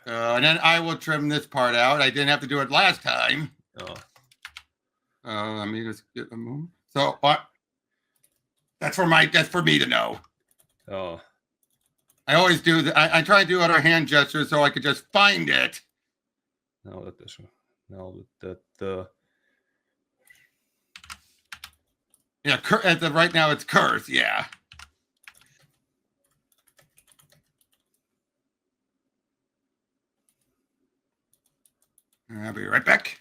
And then I will trim this part out. I didn't have to do it last time. Let me just get a moment. So what? That's for me to know. Oh. I always do that. I try to do other hand gestures so I could just find it. Yeah, right now it's curse. Yeah. I'll be right back.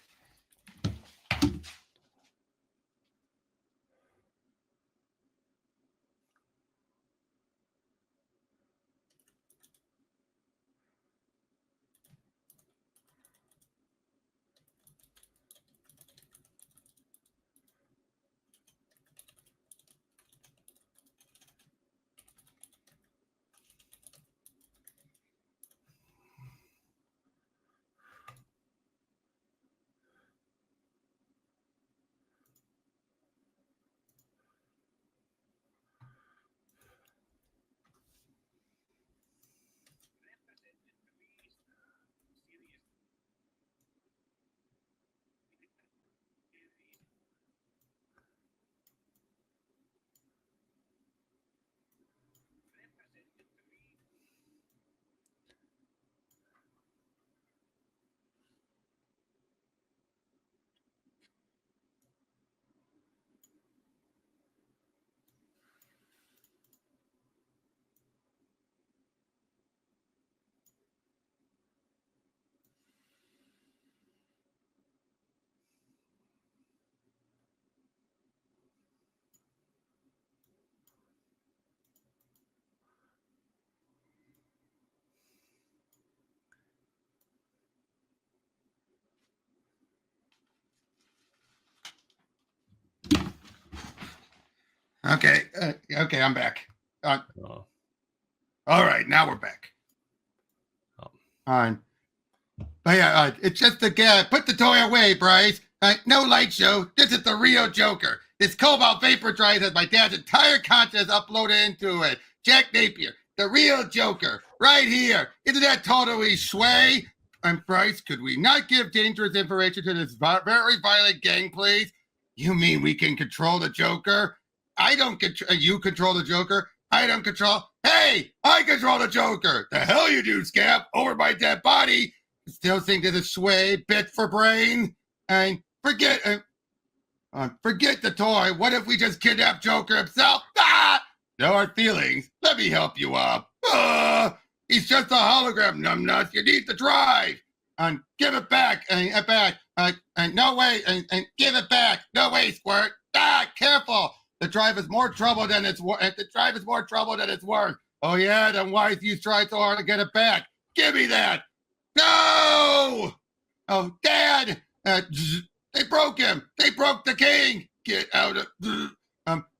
Okay, I'm back. All right, now we're back. But yeah, it's just a guy. Put the toy away, Bryce. No light show. This is the real Joker. This cobalt vapor drive has my dad's entire conscience uploaded into it. Jack Napier, the real Joker, right here. Isn't that totally sway? And Bryce, could we not give dangerous information to this very violent gang, please? You mean we can control the Joker? I don't control. You control the Joker. I don't control. Hey, I control the Joker. The hell you do, Scap? Over my dead body. Still think this is sway, bit for brain, and forget the toy. What if we just kidnap Joker himself? No hard feelings. Let me help you up. He's just a hologram, numbnuts. You need the drive. And give it back. And no way. And give it back. No way, Squirt. Careful. The drive is more trouble than it's worth. Oh yeah, then why is you trying so hard to get it back? Give me that. No. Oh, Dad. They broke him. They broke the king. Get out of.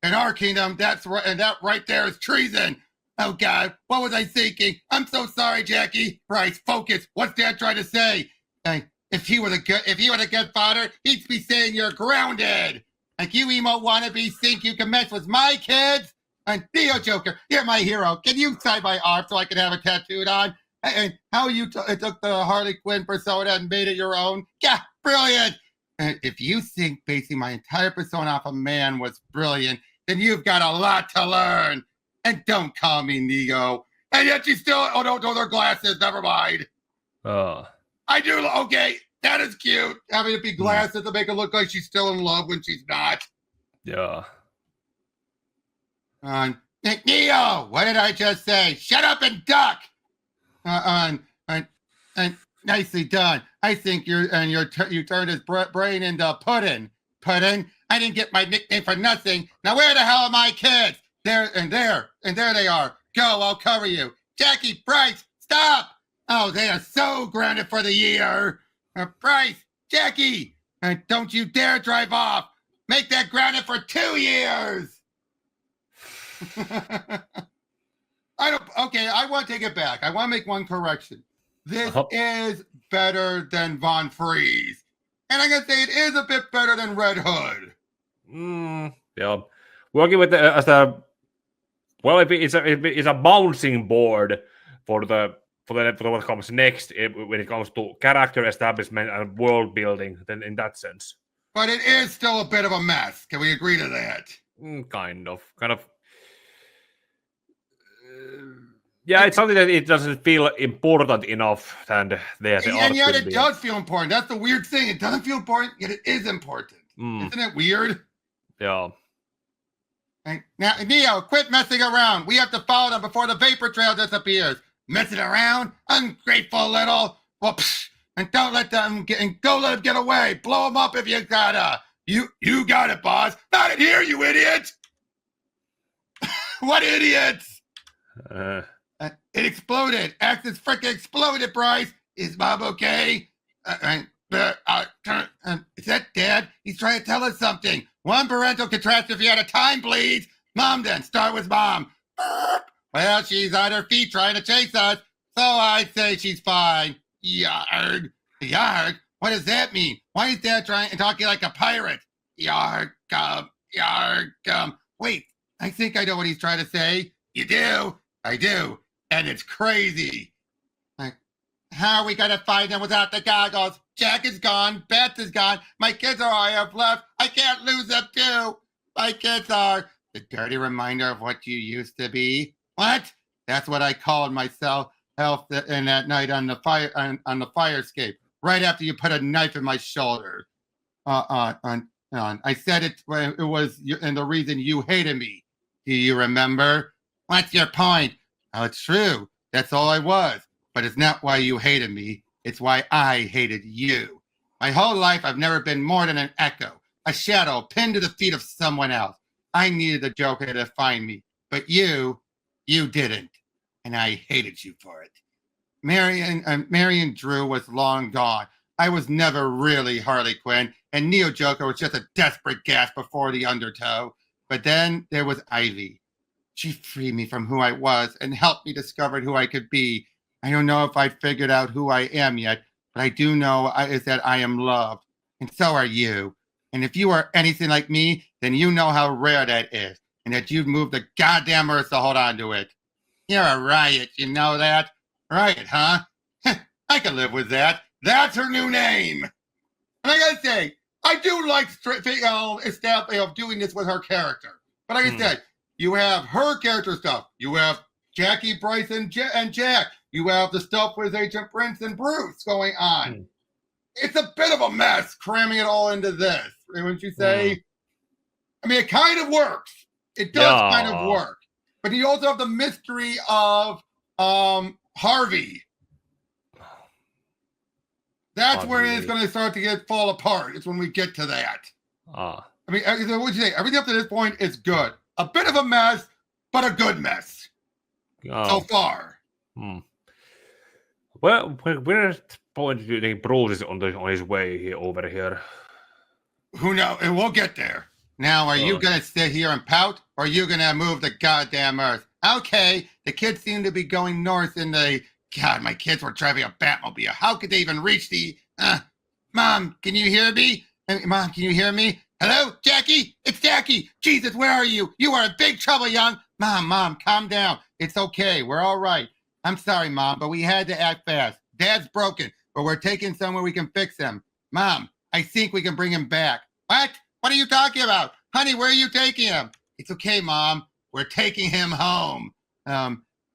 In our kingdom, that's right, and that right there is treason. Oh God, what was I thinking? I'm so sorry, Jackie. Bryce, focus. What's Dad trying to say? If he were a good father, he'd be saying you're grounded. Like you emo wannabes think you can mess with my kids? And Theo Joker, you're my hero. Can you sign my arm so I can have it tattooed on? And how you took the Harley Quinn persona and made it your own? Yeah, brilliant. And if you think basing my entire persona off a man was brilliant, then you've got a lot to learn. And don't call me Neo. And yet you still, oh no, they're glasses, never mind. I do, okay, that is cute. Having it be glasses to make it look like she's still in love when she's not. Yeah. Neo, what did I just say? Shut up and duck. And nicely done. I think you turned his brain into pudding. Pudding. I didn't get my nickname for nothing. Now where the hell are my kids? There they are. Go, I'll cover you. Jackie, Bryce, stop. Oh, they are so grounded for the year. Bryce, Jackie, don't you dare drive off. Make that grounded for 2 years. I want to take it back. I want to make one correction. This is better than Von Freeze. And I'm going to say it is a bit better than Red Hood. Yeah. Working with it's a bouncing board for what comes next when it comes to character establishment and world building, then in that sense. But it is still a bit of a mess. Can we agree to that? Kind of. Yeah, it's something that it doesn't feel important enough, and yet it does feel important. That's the weird thing. It doesn't feel important, yet it is important. Isn't it weird? Yeah. Now, Neo, quit messing around. We have to follow them before the vapor trail disappears. Messing around, ungrateful little. Well, and don't let them go let them get away. Blow them up if you gotta. You got it, boss. Not in here, you idiot. What idiots? It exploded. Axis frickin' exploded, Bryce. Is Mom okay? Is that Dad? He's trying to tell us something. One parental catastrophe at a time, please. Mom, then. Start with Mom. Well, she's on her feet trying to chase us, so I'd say she's fine. Yarg. Yarg? What does that mean? Why is Dad talking like a pirate? Yarg. Yarg. Wait, I think I know what he's trying to say. You do? I do. And it's crazy. How are we going to find them without the goggles? Jack is gone. Beth is gone. My kids are all I have left. I can't lose them too. My kids are the dirty reminder of what you used to be. What? That's what I called myself in that night on the fire escape. Right after you put a knife in my shoulder. I said it was and the reason you hated me. Do you remember? What's your point? Oh, it's true. That's all I was. But it's not why you hated me. It's why I hated you. My whole life, I've never been more than an echo, a shadow pinned to the feet of someone else. I needed the Joker to find me, but you didn't. And I hated you for it. Marion Drew was long gone. I was never really Harley Quinn, and Neo Joker was just a desperate gasp before the undertow. But then there was Ivy. She freed me from who I was and helped me discover who I could be. I don't know if I've figured out who I am yet, but I do know is that I am loved, and so are you. And if you are anything like me, then you know how rare that is, and that you've moved the goddamn earth to hold on to it. You're a riot, you know that? Riot, huh? I can live with that. That's her new name. And I gotta say, I do like doing this with her character. But like I said, you have her character stuff. You have Jackie, Bryce, and Jack. You have the stuff with Agent Prince and Bruce going on. It's a bit of a mess cramming it all into this. Wouldn't you say? I mean, it kind of works. It does kind of work. But you also have the mystery of Harvey. That's where it's going to start to fall apart. It's when we get to that. I mean, what would you say? Everything up to this point is good. A bit of a mess, but a good mess. So far. Well, where point do you think Bruce is on his way over here? Who knows? And we'll get there. Now, are you going to sit here and pout, or are you going to move the goddamn earth? Okay, the kids seem to be going north in the... God, my kids were driving a Batmobile. How could they even reach the... Mom, can you hear me? Mom, can you hear me? Hello, Jackie? It's Jackie. Jesus, where are you? You are in big trouble, young. Mom, calm down. It's okay. We're all right. I'm sorry, Mom, but we had to act fast. Dad's broken, but we're taking somewhere we can fix him. Mom, I think we can bring him back. What? What are you talking about? Honey, where are you taking him? It's okay, Mom. We're taking him home.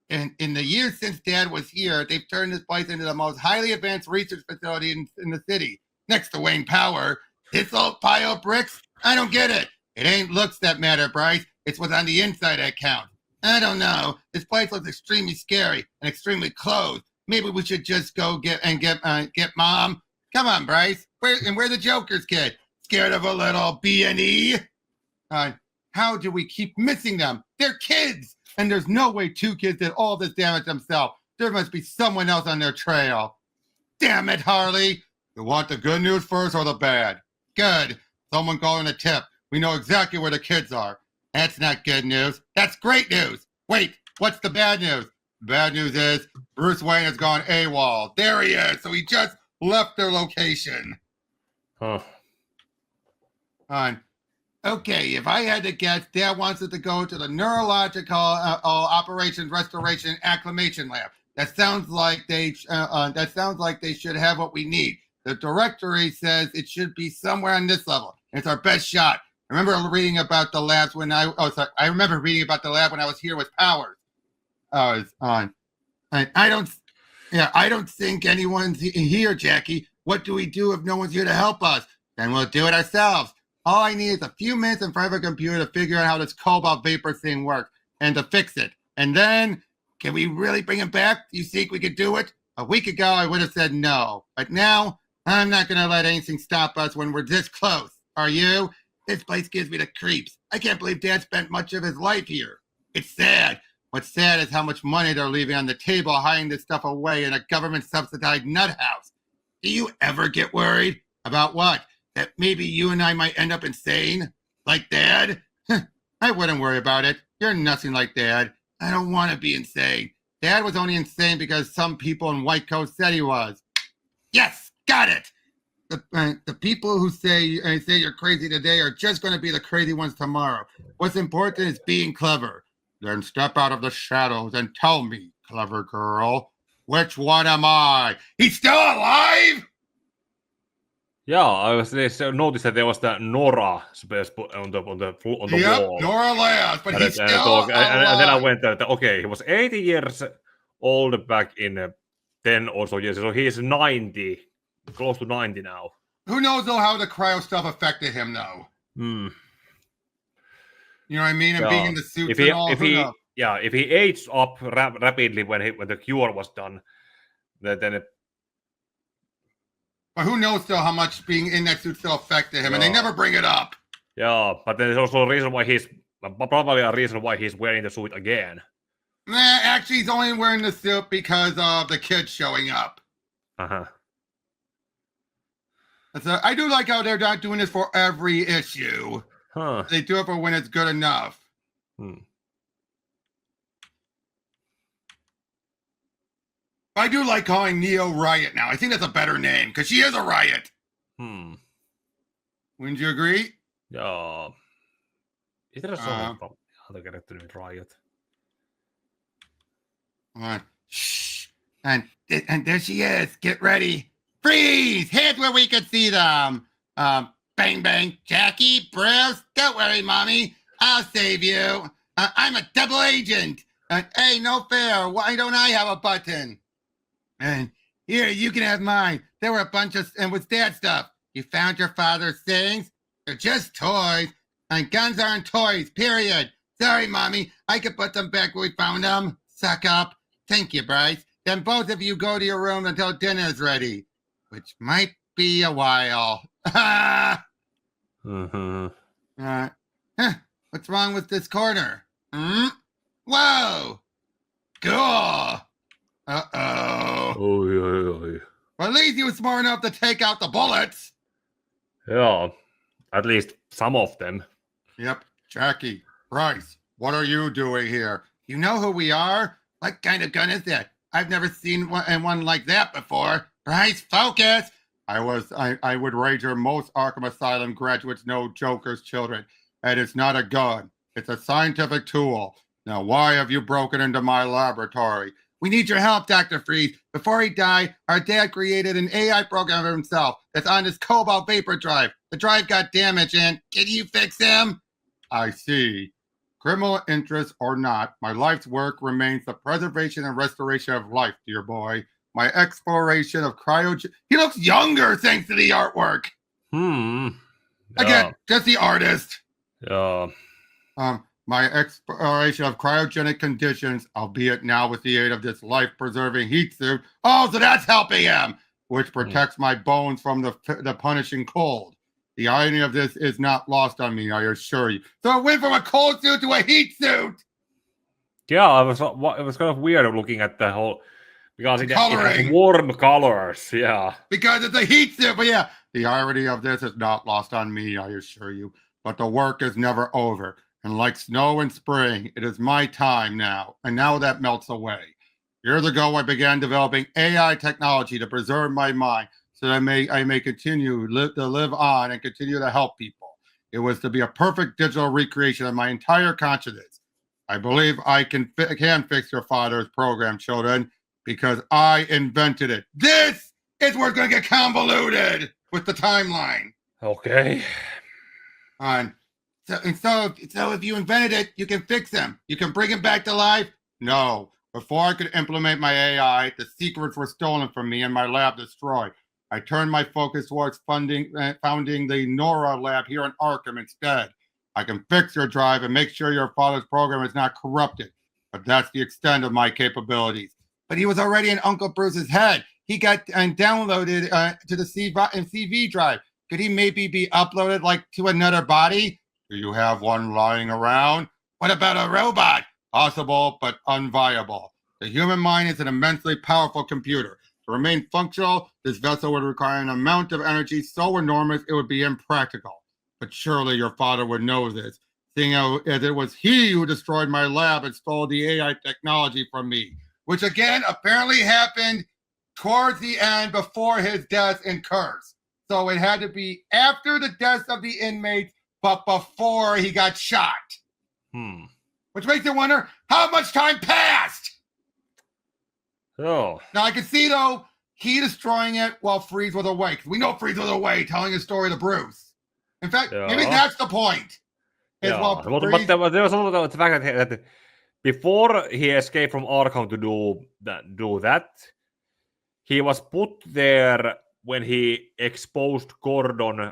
In the years since Dad was here, they've turned this place into the most highly advanced research facility in the city. Next to Wayne Power. This old pile of bricks? I don't get it. It ain't looks that matter, Bryce. It's what's on the inside that counts. I don't know. This place looks extremely scary and extremely closed. Maybe we should just go get Mom. Come on, Bryce. Where's the Joker's kid? Scared of a little B&E? How do we keep missing them? They're kids, and there's no way 2 kids did all this damage themselves. There must be someone else on their trail. Damn it, Harley. You want the good news first or the bad? Good. Someone calling a tip. We know exactly where the kids are. That's not good news. That's great news. Wait, what's the bad news? Bad news is Bruce Wayne has gone AWOL. There he is. So he just left their location. Huh. Okay, if I had to guess, Dad wants us to go to the Neurological Operations Restoration Acclimation Lab. That sounds like they should have what we need. The directory says it should be somewhere on this level. It's our best shot. I remember reading about the labs when I remember reading about the lab when I was here with Powers. I don't think anyone's here, Jackie. What do we do if no one's here to help us? Then we'll do it ourselves. All I need is a few minutes in front of a computer to figure out how this cobalt vapor thing works and to fix it. And then, can we really bring him back? Do you think we could do it? A week ago, I would have said no. But now, I'm not going to let anything stop us when we're this close. Are you? This place gives me the creeps. I can't believe Dad spent much of his life here. It's sad. What's sad is how much money they're leaving on the table hiding this stuff away in a government-subsidized nut house. Do you ever get worried? About what? That maybe you and I might end up insane? Like Dad? I wouldn't worry about it. You're nothing like Dad. I don't want to be insane. Dad was only insane because some people in white coats said he was. Yes, got it. The people who say you're crazy today are just going to be the crazy ones tomorrow. What's important is being clever. Then step out of the shadows and tell me, clever girl, which one am I? He's still alive? Yeah, I was noticed that there was that Nora space on the wall. Nora last, but he's still alive. And then I went, okay, he was 80 years old back in 10 or so years, so he is 90, close to 90 now. Who knows, though, how the cryo stuff affected him, though? Hmm. You know what I mean? And Yeah. being in the suits and all. If he aged up rapidly when the cure was done, then it... But who knows still how much being in that suit still affected him, and they never bring it up. Yeah, but there's also a reason why probably a reason why he's wearing the suit again. Nah, actually, he's only wearing the suit because of the kids showing up. Uh-huh. So I do like how they're not doing this for every issue. Huh. They do it for when it's good enough. I do like calling Neo Riot now. I think that's a better name because she is a riot. Wouldn't you agree? Yeah. Is there a song from other character named Riot? Shh. And there she is. Get ready. Freeze! Head where we can see them. Bang, bang. Jackie, Bryce, don't worry, Mommy. I'll save you. I'm a double agent. Hey, no fair. Why don't I have a button? And here, you can have mine. There were a bunch of, and with Dad stuff. You found your father's things? They're just toys. And guns aren't toys, period. Sorry, Mommy. I could put them back where we found them. Suck up. Thank you, Bryce. Then both of you go to your room until dinner's ready. Which might be a while. Mm-hmm. What's wrong with this corner? Whoa! Cool! Uh-oh. Oh, yeah. Well, at least he was smart enough to take out the bullets. Yeah, at least some of them. Yep. Jackie, Bryce, what are you doing here? You know who we are? What kind of gun is that? I've never seen one like that before. Bryce, focus! I would wager most Arkham Asylum graduates know Joker's children. And it's not a gun. It's a scientific tool. Now, why have you broken into my laboratory? We need your help, Dr. Freeze. Before he died, our dad created an AI program of himself that's on his cobalt vapor drive. The drive got damaged, and can you fix him? I see. Criminal interest or not, my life's work remains the preservation and restoration of life, dear boy. My exploration of He looks younger thanks to the artwork. Again, just the artist. Yeah. My exploration of cryogenic conditions, albeit now with the aid of this life-preserving heat suit. Oh, so that's helping him, which protects my bones from the punishing cold. The irony of this is not lost on me, I assure you. So it went from a cold suit to a heat suit. Yeah, it was kind of weird looking at the whole because it has warm colors. Yeah, because it's a heat suit. But yeah, the irony of this is not lost on me, I assure you. But the work is never over. And like snow in spring, it is my time now. And now that melts away. Years ago, I began developing AI technology to preserve my mind so that I may continue to live on and continue to help people. It was to be a perfect digital recreation of my entire consciousness. I believe I can fix your father's program, children, because I invented it. This is where it's going to get convoluted with the timeline. Okay. So if you invented it, you can fix him. You can bring him back to life? No. Before I could implement my AI, the secrets were stolen from me and my lab destroyed. I turned my focus towards founding the Nora lab here in Arkham instead. I can fix your drive and make sure your father's program is not corrupted. But that's the extent of my capabilities. But he was already in Uncle Bruce's head. He got downloaded to the CV drive. Could he maybe be uploaded to another body? Do you have one lying around? What about a robot? Possible, but unviable. The human mind is an immensely powerful computer. To remain functional, this vessel would require an amount of energy so enormous it would be impractical. But surely your father would know this, seeing as it was he who destroyed my lab and stole the AI technology from me, which again apparently happened towards the end before his death and curse. So it had to be after the deaths of the inmates, but before he got shot. Which makes you wonder how much time passed. Oh. Now I can see though he destroying it while Freeze was away. We know Freeze was away telling his story to Bruce. In fact, maybe that's the point. Yeah. But there was also the fact that before he escaped from Arkham to do that, he was put there when he exposed Gordon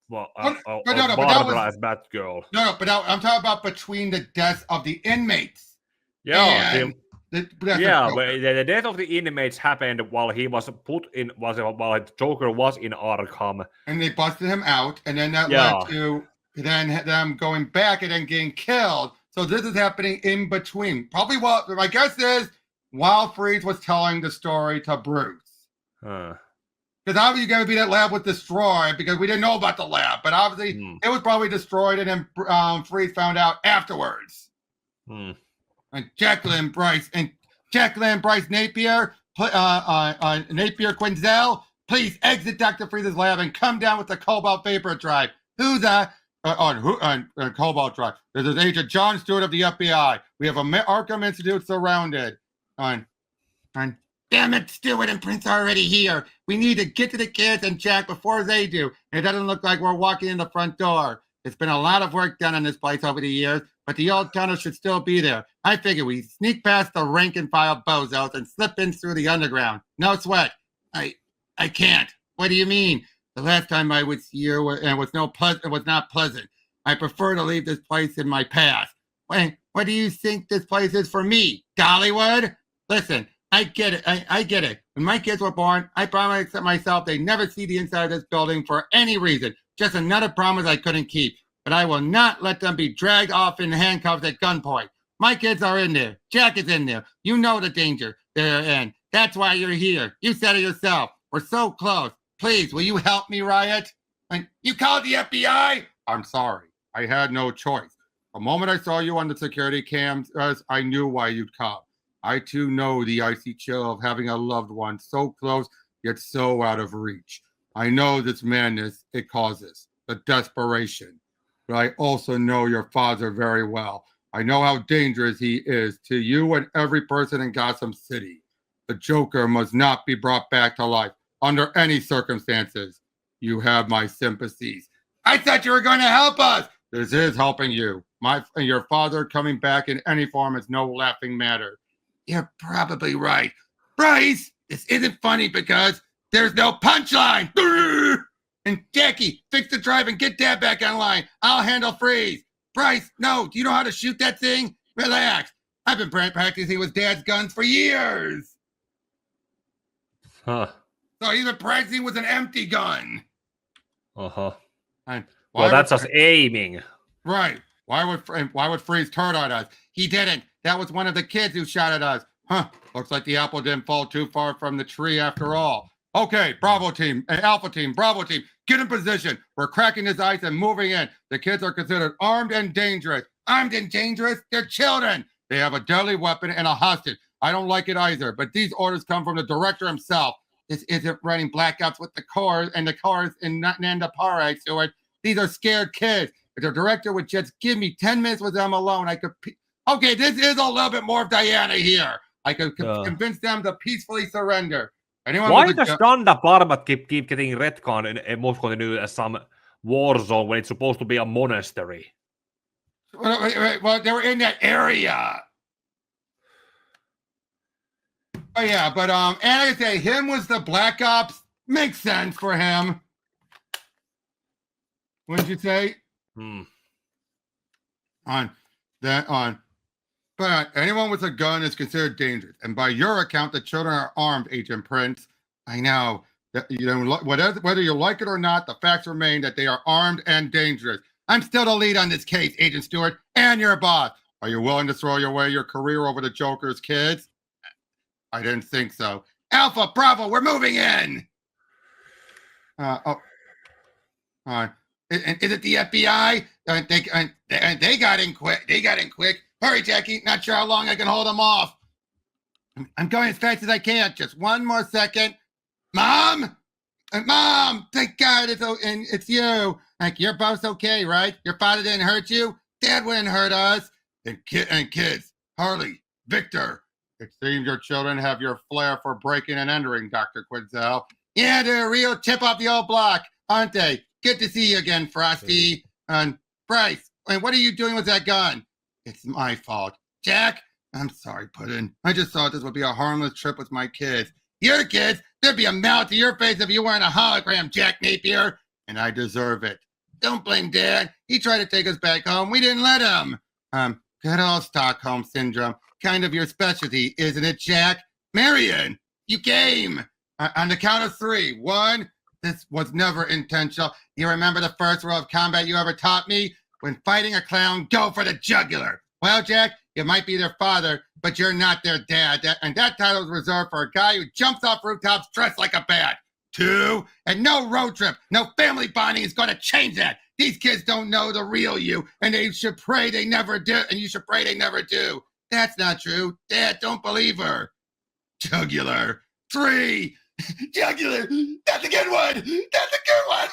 Barbara as Batgirl. But I'm talking about between the deaths of the inmates. Yeah. The death of the inmates happened while he was while Joker was in Arkham, and they busted him out, and then that led to them going back and then getting killed. So this is happening in between. Probably what my guess is while Freeze was telling the story to Bruce. Because obviously going to be that lab was destroyed because we didn't know about the lab, but obviously it was probably destroyed, and then Freeze found out afterwards. And Jackie and Bryce Napier, Napier Quinzel, please exit Dr. Freeze's lab and come down with the cobalt vapor drive. Who's that? On cobalt drive. This is Agent John Stewart of the FBI. We have a Arkham Institute surrounded. Damn it, Stewart and Prince are already here. We need to get to the kids and Jack before they do. And it doesn't look like we're walking in the front door. There's been a lot of work done on this place over the years, but the old tunnel should still be there. I figure we sneak past the rank and file bozos and slip in through the underground. No sweat. I can't. What do you mean? The last time I was here was not pleasant. I prefer to leave this place in my past. What do you think this place is for me? Dollywood? Listen, I get it. I get it. When my kids were born, I promised myself they'd never see the inside of this building for any reason. Just another promise I couldn't keep. But I will not let them be dragged off in handcuffs at gunpoint. My kids are in there. Jack is in there. You know the danger they're in. That's why you're here. You said it yourself. We're so close. Please, will you help me, Riot? You called the FBI? I'm sorry. I had no choice. The moment I saw you on the security cams, I knew why you'd come. I too know the icy chill of having a loved one so close yet so out of reach. I know this madness it causes, the desperation. But I also know your father very well. I know how dangerous he is to you and every person in Gotham City. The Joker must not be brought back to life under any circumstances. You have my sympathies. I thought you were going to help us. This is helping you. Your father coming back in any form is no laughing matter. You're probably right. Bryce, this isn't funny because there's no punchline. And Jackie, fix the drive and get Dad back online. I'll handle Freeze. Bryce, no, do you know how to shoot that thing? Relax. I've been practicing with Dad's guns for years. Huh. So he's been practicing with an empty gun. Uh-huh. And well, that's us aiming. Right. Why would Freeze turn on us? He didn't. That was one of the kids who shot at us. Huh. Looks like the apple didn't fall too far from the tree after all. Okay, Bravo team, Alpha team, Bravo team, get in position. We're cracking this ice and moving in. The kids are considered armed and dangerous. Armed and dangerous? They're children. They have a deadly weapon and a hostage. I don't like it either, but these orders come from the director himself. This isn't running blackouts with the cars and the cars in Nanda Pare, Stewart. These are scared kids. If the director would just give me 10 minutes with them alone, I could... Okay, this is a little bit more of Diana here. I could convince them to peacefully surrender. Why does Nanda Parbat keep getting retconned and most continued as some war zone when it's supposed to be a monastery? Well, they were in that area. Oh yeah, but and I say him was the Black Ops. Makes sense for him. What did you say? But anyone with a gun is considered dangerous. And by your account, the children are armed, Agent Prince. I know that whether you like it or not, the facts remain that they are armed and dangerous. I'm still the lead on this case, Agent Stewart, and your boss. Are you willing to throw away your career over the Joker's kids? I didn't think so. Alpha, Bravo, we're moving in. Is it the FBI? They got in quick. They got in quick. Hurry, Jackie. Not sure how long I can hold them off. I'm going as fast as I can. Just one more second. Mom? Mom, thank God it's you. Like, you're both okay, right? Your father didn't hurt you? Dad wouldn't hurt us. And kids, Harley, Victor. It seems your children have your flair for breaking and entering, Dr. Quinzel. Yeah, they're a real chip off the old block, aren't they? Good to see you again, Frosty. And Bryce, and what are you doing with that gun? It's my fault. Jack, I'm sorry, Puddin'. I just thought this would be a harmless trip with my kids. Your kids? There'd be a mouth to your face if you weren't a hologram, Jack Napier. And I deserve it. Don't blame Dad. He tried to take us back home. We didn't let him. Good old Stockholm Syndrome. Kind of your specialty, isn't it, Jack? Marion, you came. On the count of 3. 1, this was never intentional. You remember the first rule of combat you ever taught me? When fighting a clown, go for the jugular. Well, Jack, you might be their father, but you're not their dad. And that title is reserved for a guy who jumps off rooftops dressed like a bat. 2, and no road trip, no family bonding is going to change that. These kids don't know the real you, and they should pray they never do. And you should pray they never do. That's not true. Dad, don't believe her. Jugular. 3. Jugular. That's a good one. That's a good one.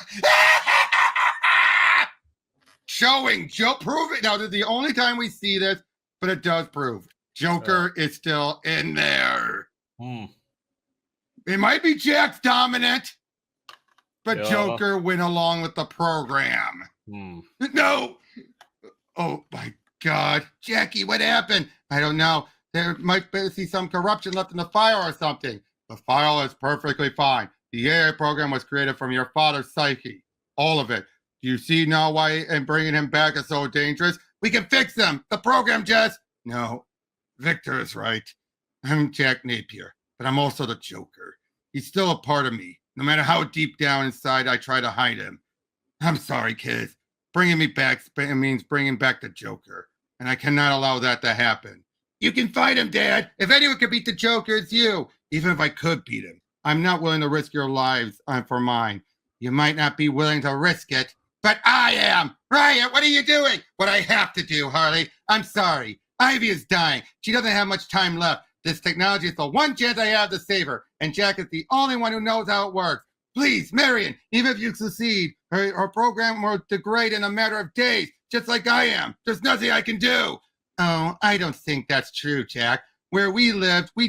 Showing Joe, prove it. Now, this is the only time we see this, but it does prove Joker is still in there. It might be Jack's dominant, but Joker went along with the program. No. Oh my God, Jackie, what happened? I don't know. There might be some corruption left in the file or something. The file is perfectly fine. The AI program was created from your father's psyche. All of it. Do you see now why and bringing him back is so dangerous? We can fix them. The program just... No, Victor is right. I'm Jack Napier, but I'm also the Joker. He's still a part of me, no matter how deep down inside I try to hide him. I'm sorry, kids. Bringing me back means bringing back the Joker, and I cannot allow that to happen. You can fight him, Dad. If anyone could beat the Joker, it's you. Even if I could beat him, I'm not willing to risk your lives for mine. You might not be willing to risk it, but I am. Riot, what are you doing? What I have to do, Harley. I'm sorry. Ivy is dying. She doesn't have much time left. This technology is the one chance I have to save her, and Jack is the only one who knows how it works. Please, Marion, even if you succeed, her program will degrade in a matter of days, just like I am. There's nothing I can do. Oh, I don't think that's true, Jack. Where we lived, was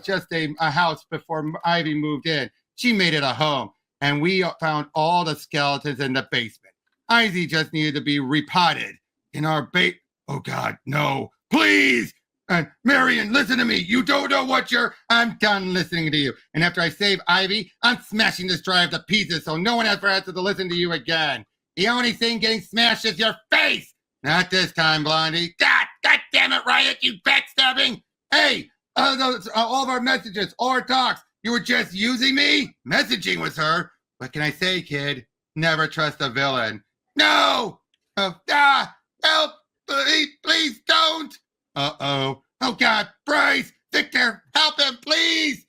just a house before Ivy moved in. She made it a home, and we found all the skeletons in the basement. Ivy just needed to be repotted in our Oh God, no! Please, Marion, listen to me. You don't know what you're. I'm done listening to you. And after I save Ivy, I'm smashing this drive to pieces, so no one ever has to listen to you again. The only thing getting smashed is your face. Not this time, Blondie. God damn it, Riot, you backstabbing! Hey, all of our messages, all our talks, you were just using me? Messaging with her? What can I say, kid? Never trust a villain. No! Help! Please don't! Uh-oh. Oh, God, Bryce! Victor, help him, please!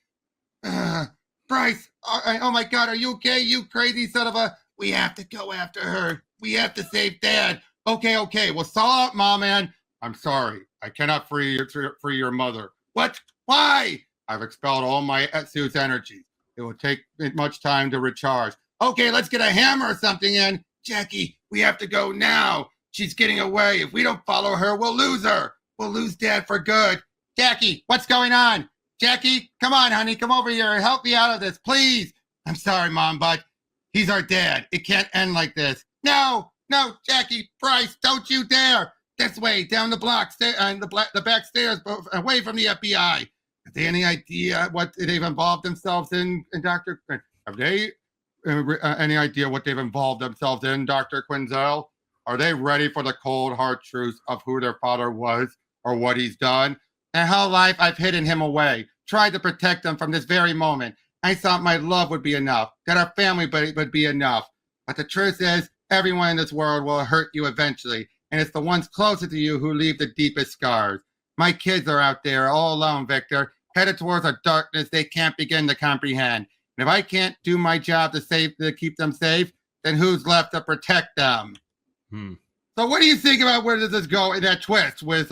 Bryce, oh my God, are you okay? You crazy son of a... We have to go after her. We have to save Dad. Okay. Well, saw out, Mom, man. I'm sorry. I cannot free your mother. What? Why? I've expelled all my suit's energies. It will take much time to recharge. Okay, let's get a hammer or something in. Jackie, we have to go now. She's getting away. If we don't follow her, we'll lose her. We'll lose Dad for good. Jackie, what's going on? Jackie, come on, honey. Come over here. Help me out of this, please. I'm sorry, Mom, but he's our dad. It can't end like this. No, Jackie, Bryce, don't you dare. This way, down the block, the back stairs, away from the FBI. Have they any idea what they've involved themselves in, Dr. Quinn? Have they any idea what they've involved themselves in, Dr. Quinzel? Are they ready for the cold, hard truth of who their father was or what he's done? My whole life, I've hidden him away, tried to protect him from this very moment. I thought my love would be enough, that our family would be enough. But the truth is, everyone in this world will hurt you eventually, and it's the ones closer to you who leave the deepest scars. My kids are out there all alone, Victor, headed towards a darkness they can't begin to comprehend. And if I can't do my job to keep them safe, then who's left to protect them? So what do you think about where does this go in that twist with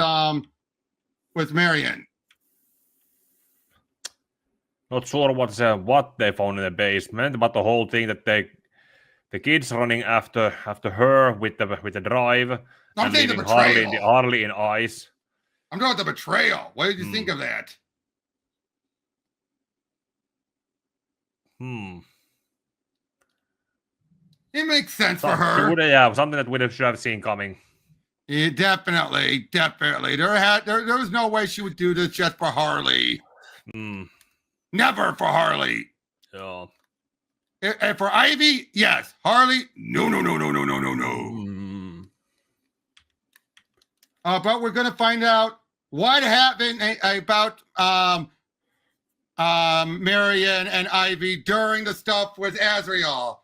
Marion? Not sure what they found in the basement, but the whole thing that the kids running after her with the drive and leaving Harley in ice. I'm talking about the betrayal. What did you think of that? It makes sense for her. Yeah, something that we should have seen coming. Yeah, definitely. There was no way she would do this just for Harley. Never for Harley. Yeah. And for Ivy, yes. Harley, no. But we're gonna find out what happened about Marion and Ivy during the stuff with Azrael.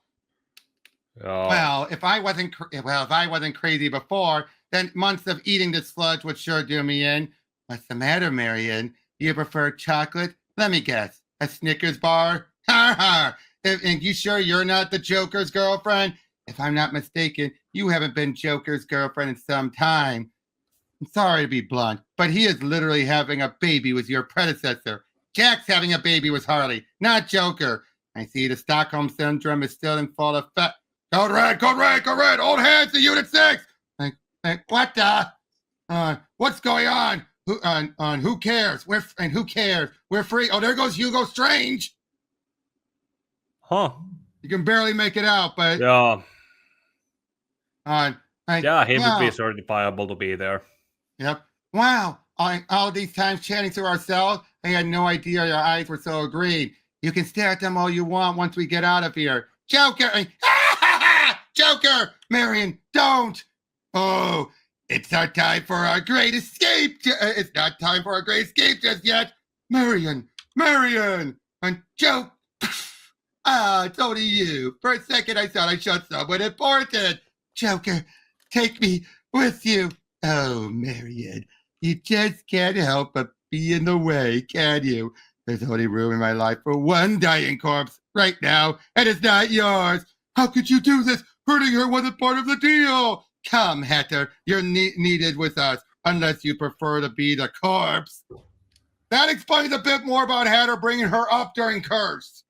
Oh. Well, if I wasn't crazy before, then months of eating this sludge would sure do me in. What's the matter, Marion? Do you prefer chocolate? Let me guess. A Snickers bar? Ha ha! And you sure you're not the Joker's girlfriend? If I'm not mistaken, you haven't been Joker's girlfriend in some time. I'm sorry to be blunt, but he is literally having a baby with your predecessor. Jack's having a baby with Harley, not Joker. I see the Stockholm Syndrome is still in full effect. Code red! Old hands to Unit 6! What the? What's going on? Who cares? Who cares? We're free. Oh, there goes Hugo Strange. Huh. You can barely make it out, but... Yeah. He wow. would be certifiable to be there. Yep. Wow. All these times chatting to ourselves, I had no idea your eyes were so green. You can stare at them all you want once we get out of here. Joker! Joker! Marion, don't! Oh, it's not time for our great escape. It's not time for our great escape just yet. Marion! And Joke! It's only you. For a second, I thought I shot someone important. Joker, take me with you. Oh, Marion, you just can't help but be in the way, can you? There's only room in my life for one dying corpse right now, and it's not yours. How could you do this? Hurting her wasn't part of the deal. Come, Hatter, you're needed with us, unless you prefer to be the corpse. That explains a bit more about Hatter bringing her up during Curse.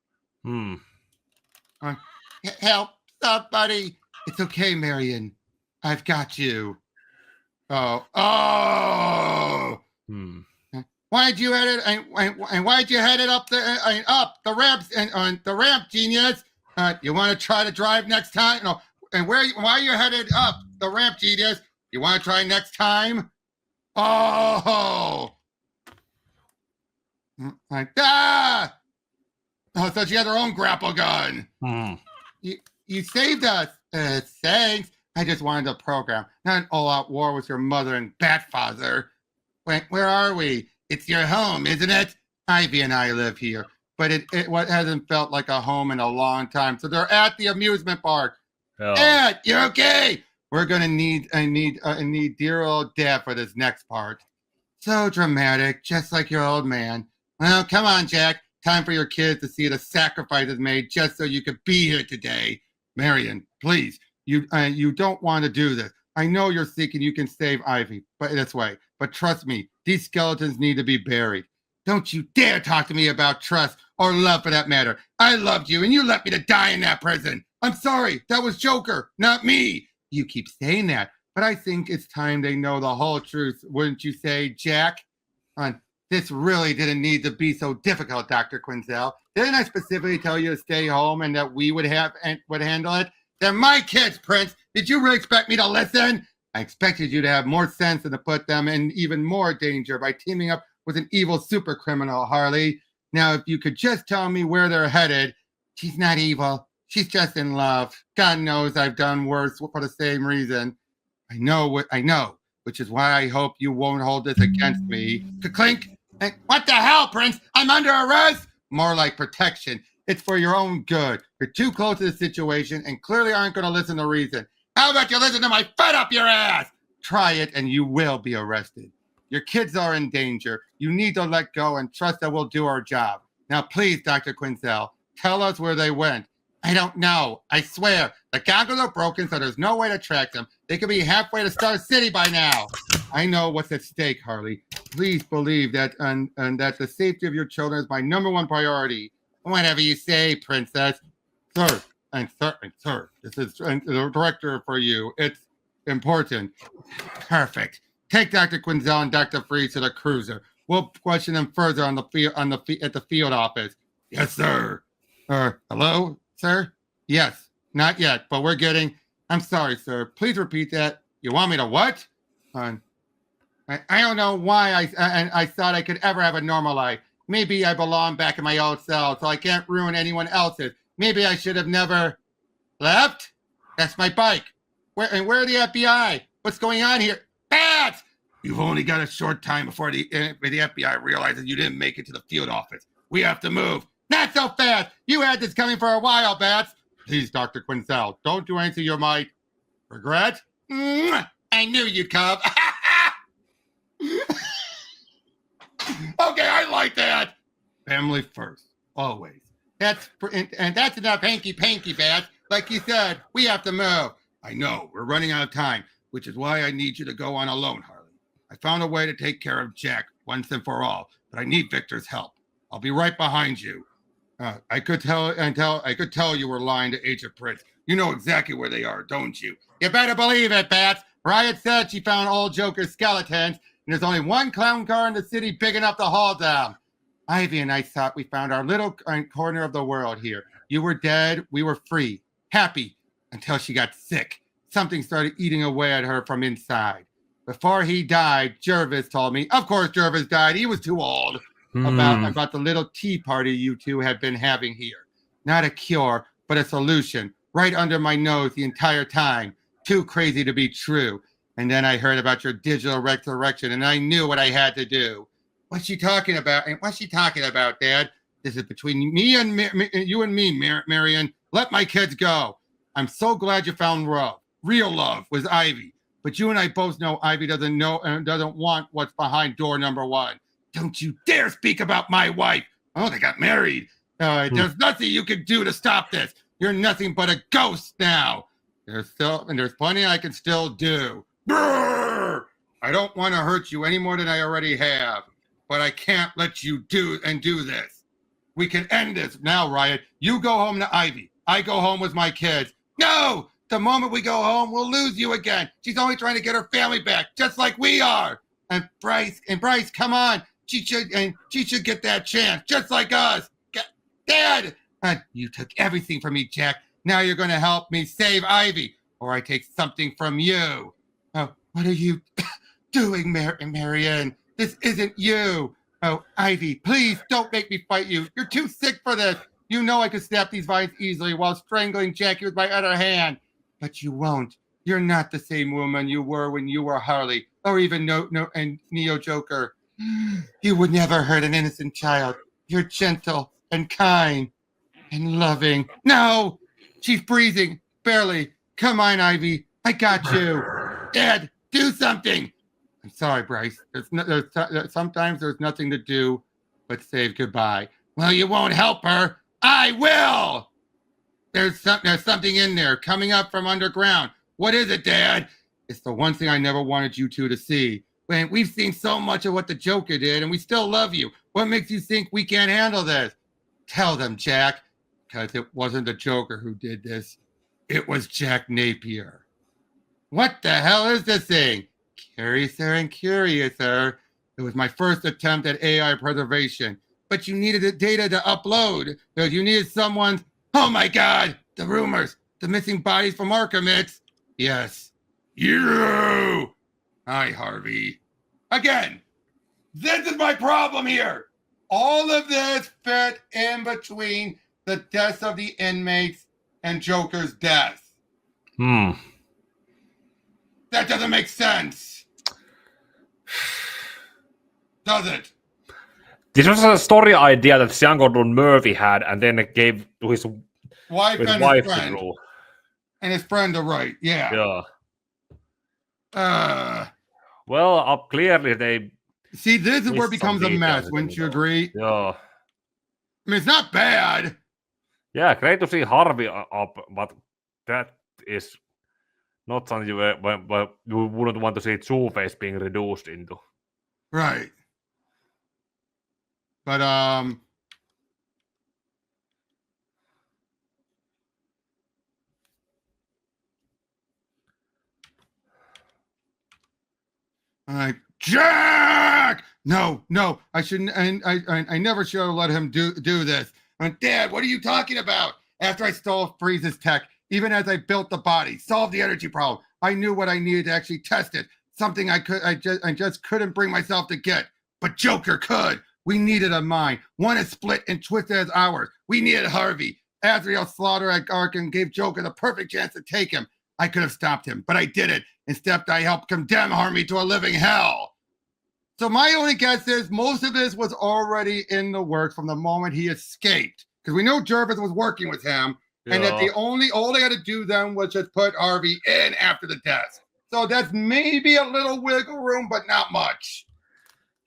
Help somebody. It's okay, Marion. I've got you. Oh. Hmm. Why'd you head it? And why'd you head it up the ramps and on the ramp, genius? You want to try to drive next time? No. And why are you headed up the ramp, genius? You want to try next time? Oh. Like that. Oh, so she had her own grapple gun. You saved us. Thanks. I just wanted a program, not an all-out war with your mother and Batfather. Wait, where are we? It's your home, isn't it? Ivy and I live here, but it hasn't felt like a home in a long time. So they're at the amusement park. Oh. Dad, you okay? We're gonna need dear old Dad for this next part. So dramatic, just like your old man. Well, come on, Jack. Time for your kids to see the sacrifices made just so you could be here today. Marion, please, you don't want to do this. I know you're thinking you can save Ivy, but this way. But trust me, these skeletons need to be buried. Don't you dare talk to me about trust or love for that matter. I loved you and you left me to die in that prison. I'm sorry, that was Joker, not me. You keep saying that, but I think it's time they know the whole truth, wouldn't you say, Jack? This really didn't need to be so difficult, Dr. Quinzel. Didn't I specifically tell you to stay home and that we would handle it? They're my kids, Prince. Did you really expect me to listen? I expected you to have more sense than to put them in even more danger by teaming up with an evil super criminal, Harley. Now, if you could just tell me where they're headed. She's not evil. She's just in love. God knows I've done worse for the same reason. I know, which is why I hope you won't hold this against me. Clink! What the hell, Prince? I'm under arrest? More like protection. It's for your own good. You're too close to the situation and clearly aren't going to listen to reason. How about you listen to my foot up your ass? Try it and you will be arrested. Your kids are in danger. You need to let go and trust that we'll do our job. Now, please, Dr. Quinzel, tell us where they went. I don't know. I swear. The goggles are broken, so there's no way to track them. They could be halfway to Star City by now. I know what's at stake, Harley. Please believe that and that the safety of your children is my number one priority. Whatever you say, Princess. Sir, this is the director for you. It's important. Perfect. Take Dr. Quinzel and Dr. Freeze to the cruiser. We'll question them further at the field office. Yes, sir. Hello, sir? Yes, not yet, but we're getting... I'm sorry, sir. Please repeat that. You want me to what? I don't know why I thought I could ever have a normal life. Maybe I belong back in my old cell, so I can't ruin anyone else's. Maybe I should have never left. That's my bike. Where are the FBI? What's going on here? Bats! You've only got a short time before the FBI realizes you didn't make it to the field office. We have to move. Not so fast. You had this coming for a while, Bats. Please, Dr. Quinzel, don't do anything you might regret. I knew you'd come. Okay, I like that. Family first, always. That's enough hanky-panky, Bats. Like you said, we have to move. I know, we're running out of time, which is why I need you to go on alone, Harley. I found a way to take care of Jack once and for all, but I need Victor's help. I'll be right behind you. I could tell you were lying to Agent Prince. You know exactly where they are, don't you? You better believe it, Bats. Riot said she found old Joker's skeletons, and there's only one clown car in the city big enough to haul them. Ivy and I thought we found our little corner of the world here. You were dead, we were free, happy, until she got sick. Something started eating away at her from inside. Before he died, Jervis told me, of course Jervis died, he was too old, about the little tea party you two had been having here. Not a cure, but a solution, right under my nose the entire time. Too crazy to be true. And then I heard about your digital resurrection, and I knew what I had to do. What's she talking about? And what's she talking about, Dad? This is between me and you and me, Marion. Let my kids go. I'm so glad you found love. Real love was Ivy. But you and I both know Ivy doesn't know and doesn't want what's behind door number 1. Don't you dare speak about my wife. Oh, they got married. There's nothing you can do to stop this. You're nothing but a ghost now. There's plenty I can still do. Brrr! I don't want to hurt you any more than I already have, but I can't let you do this. We can end this now, Riot. You go home to Ivy. I go home with my kids. No! The moment we go home, we'll lose you again. She's only trying to get her family back, just like we are. And Bryce, come on. She should get that chance, just like us. Dad, you took everything from me, Jack. Now you're going to help me save Ivy, or I take something from you. Oh, what are you doing, Marianne? This isn't you. Oh, Ivy, please don't make me fight you. You're too sick for this. You know I could snap these vines easily while strangling Jackie with my other hand. But you won't. You're not the same woman you were when you were Harley, or even and Neo Joker. You would never hurt an innocent child. You're gentle and kind and loving. No! She's breathing. Barely. Come on, Ivy. I got you. Dad, do something. I'm sorry, Bryce. Sometimes there's nothing to do but say goodbye. Well, you won't help her. I will! There's something in there coming up from underground. What is it, Dad? It's the one thing I never wanted you two to see. When we've seen so much of what the Joker did, and we still love you. What makes you think we can't handle this? Tell them, Jack. Because it wasn't the Joker who did this. It was Jack Napier. What the hell is this thing? Curiouser and curiouser. It was my first attempt at AI preservation. But you needed the data to upload. You needed someone. Oh my God! The rumors. The missing bodies from Arkham. Yes. You! Hi, Harvey. Again, this is my problem here. All of this fit in between the deaths of the inmates and Joker's death. That doesn't make sense. Does it? This was a story idea that Sean Gordon Murphy had and then gave to his wife his and wife his friend. to draw. And his friend to write, yeah. Well, clearly they... See, this is where it becomes a mess, wouldn't you agree? Yeah. I mean, it's not bad. Yeah, great to see Harvey up, but that is not something you wouldn't want to see Two-Face being reduced into. Right. But, Jack! No, I shouldn't. I never should have let him do this. Dad, what are you talking about? After I stole Freeze's tech, even as I built the body, solved the energy problem, I knew what I needed to actually test it. Something I just couldn't bring myself to get. But Joker could. We needed a mind. One is split and twisted as ours. We needed Harvey. Azrael's slaughter at Arkham gave Joker the perfect chance to take him. I could have stopped him, but I didn't. Instead, I helped condemn Harvey to a living hell. So my only guess is most of this was already in the works from the moment he escaped. Because we know Jervis was working with him, and that all they had to do then was just put Harvey in after the death. So that's maybe a little wiggle room, but not much.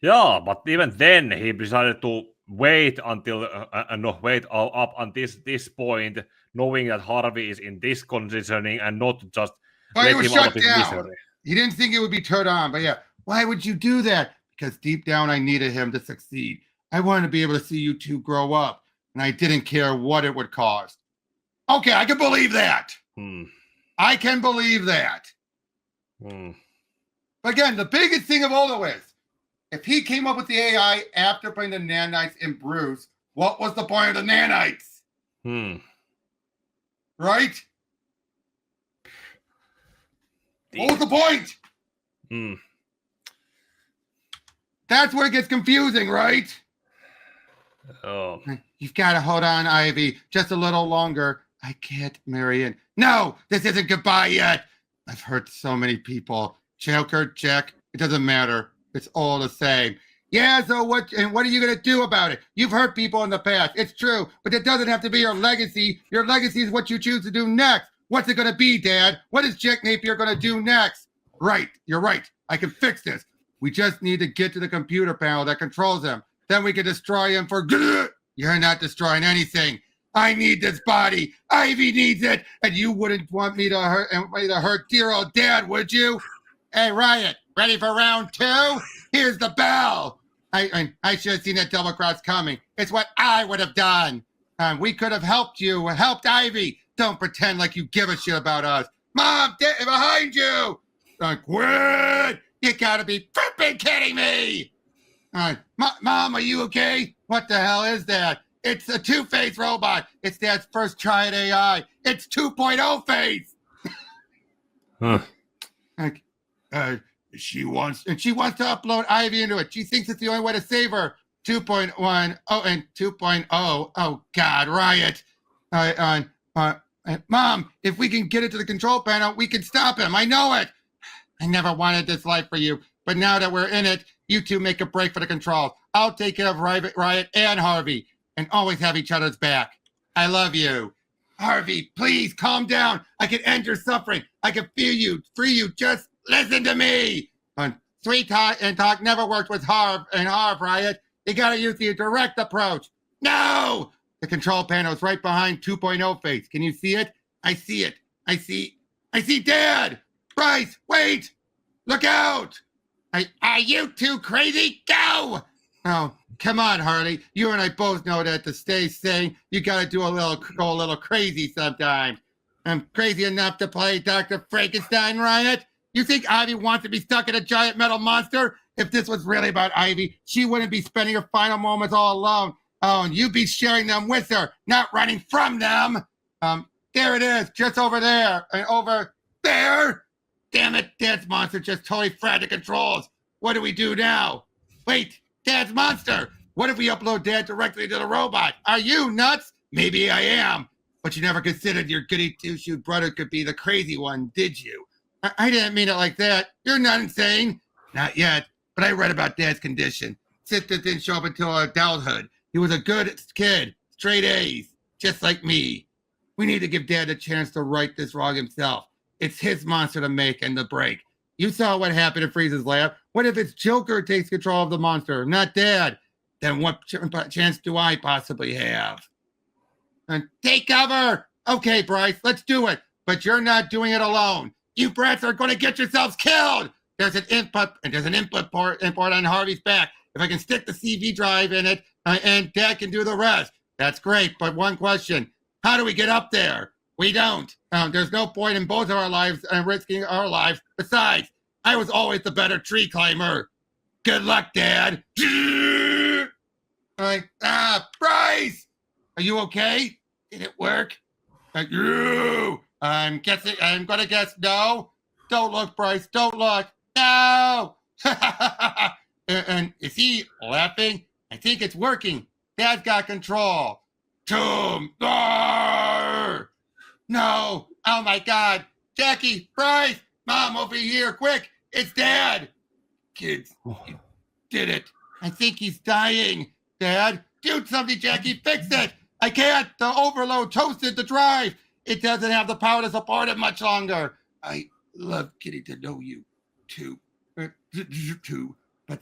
Yeah, but even then he decided to wait until wait up until this point, knowing that Harvey is in this conditioning and not just let him out of his misery. He didn't think it would be turned on, but yeah, why would you do that? Because deep down I needed him to succeed. I wanted to be able to see you two grow up, and I didn't care what it would cost. Okay, I can believe that. I can believe that. But again, the biggest thing of all is, if he came up with the AI after putting the nanites in Bruce, what was the point of the nanites? Right? What was the point? That's where it gets confusing, right? Oh. You've got to hold on, Ivy, just a little longer. I can't, Marion. No, this isn't goodbye yet. I've hurt so many people. Joker, Jack, it doesn't matter. It's all the same. Yeah, so what are you going to do about it? You've hurt people in the past. It's true, but it doesn't have to be your legacy. Your legacy is what you choose to do next. What's it going to be, Dad? What is Jack Napier going to do next? Right, you're right. I can fix this. We just need to get to the computer panel that controls him. Then we can destroy him for good. You're not destroying anything. I need this body. Ivy needs it. And you wouldn't want me to hurt dear old Dad, would you? Hey, Riot, ready for round 2? Here's the bell. I should have seen that double cross coming. It's what I would have done. We could have helped Ivy. Don't pretend like you give a shit about us. Mom, behind you. Quinn, you gotta be flipping kidding me. Mom, are you okay? What the hell is that? It's a two-face robot. It's Dad's first try at AI. It's 2.0 face. Huh. She wants to upload Ivy into it. She thinks it's the only way to save her. 2.1, and 2.0. Oh God, Riot. Mom, if we can get it to the control panel, we can stop him. I know it. I never wanted this life for you, but now that we're in it, you two make a break for the controls. I'll take care of Riot and Harvey, and always have each other's back. I love you. Harvey, please calm down. I can end your suffering. I can feel you, free you. Just listen to me. Sweet talk and talk never worked with Harv, Riot. You gotta use the direct approach. No! The control panel is right behind 2.0 face. Can you see it? I see it. I see Dad! Bryce, wait! Look out! Are you two crazy? Go! Oh, come on, Harley. You and I both know that to stay sane, you gotta go a little crazy sometimes. I'm crazy enough to play Dr. Frankenstein, Riot? You think Ivy wants to be stuck in a giant metal monster? If this was really about Ivy, she wouldn't be spending her final moments all alone. Oh, and you'd be sharing them with her, not running from them. There it is, just over there, and over there. Damn it, Dad's monster just totally fried the controls. What do we do now? Wait, Dad's monster. What if we upload Dad directly to the robot? Are you nuts? Maybe I am. But you never considered your goody two-shoe brother could be the crazy one, did you? I didn't mean it like that. You're not insane. Not yet, but I read about Dad's condition. Sid didn't show up until adulthood. He was a good kid, straight A's, just like me. We need to give Dad a chance to right this wrong himself. It's his monster to make and to break. You saw what happened in Freeze's lab. What if it's Joker takes control of the monster, not Dad? Then what chance do I possibly have? Take cover! Okay, Bryce, let's do it. But you're not doing it alone. You brats are going to get yourselves killed. There's an input port on Harvey's back. If I can stick the CV drive in it, and Dad can do the rest. That's great, but one question. How do we get up there? We don't. There's no point in both of our lives risking our lives. Besides, I was always the better tree climber. Good luck, Dad. Bryce! Are you okay? Did it work? I'm gonna guess no. Don't look, Bryce. Don't look. No! And is he laughing? I think it's working. Dad's got control. Tomb. No. Oh my God. Jackie, Bryce, Mom, over here, quick. It's Dad. Kids, you did it. I think he's dying. Dad, do something, Jackie. Fix it. I can't. The overload toasted the drive. It doesn't have the power to support it much longer. I love getting to know you, too. But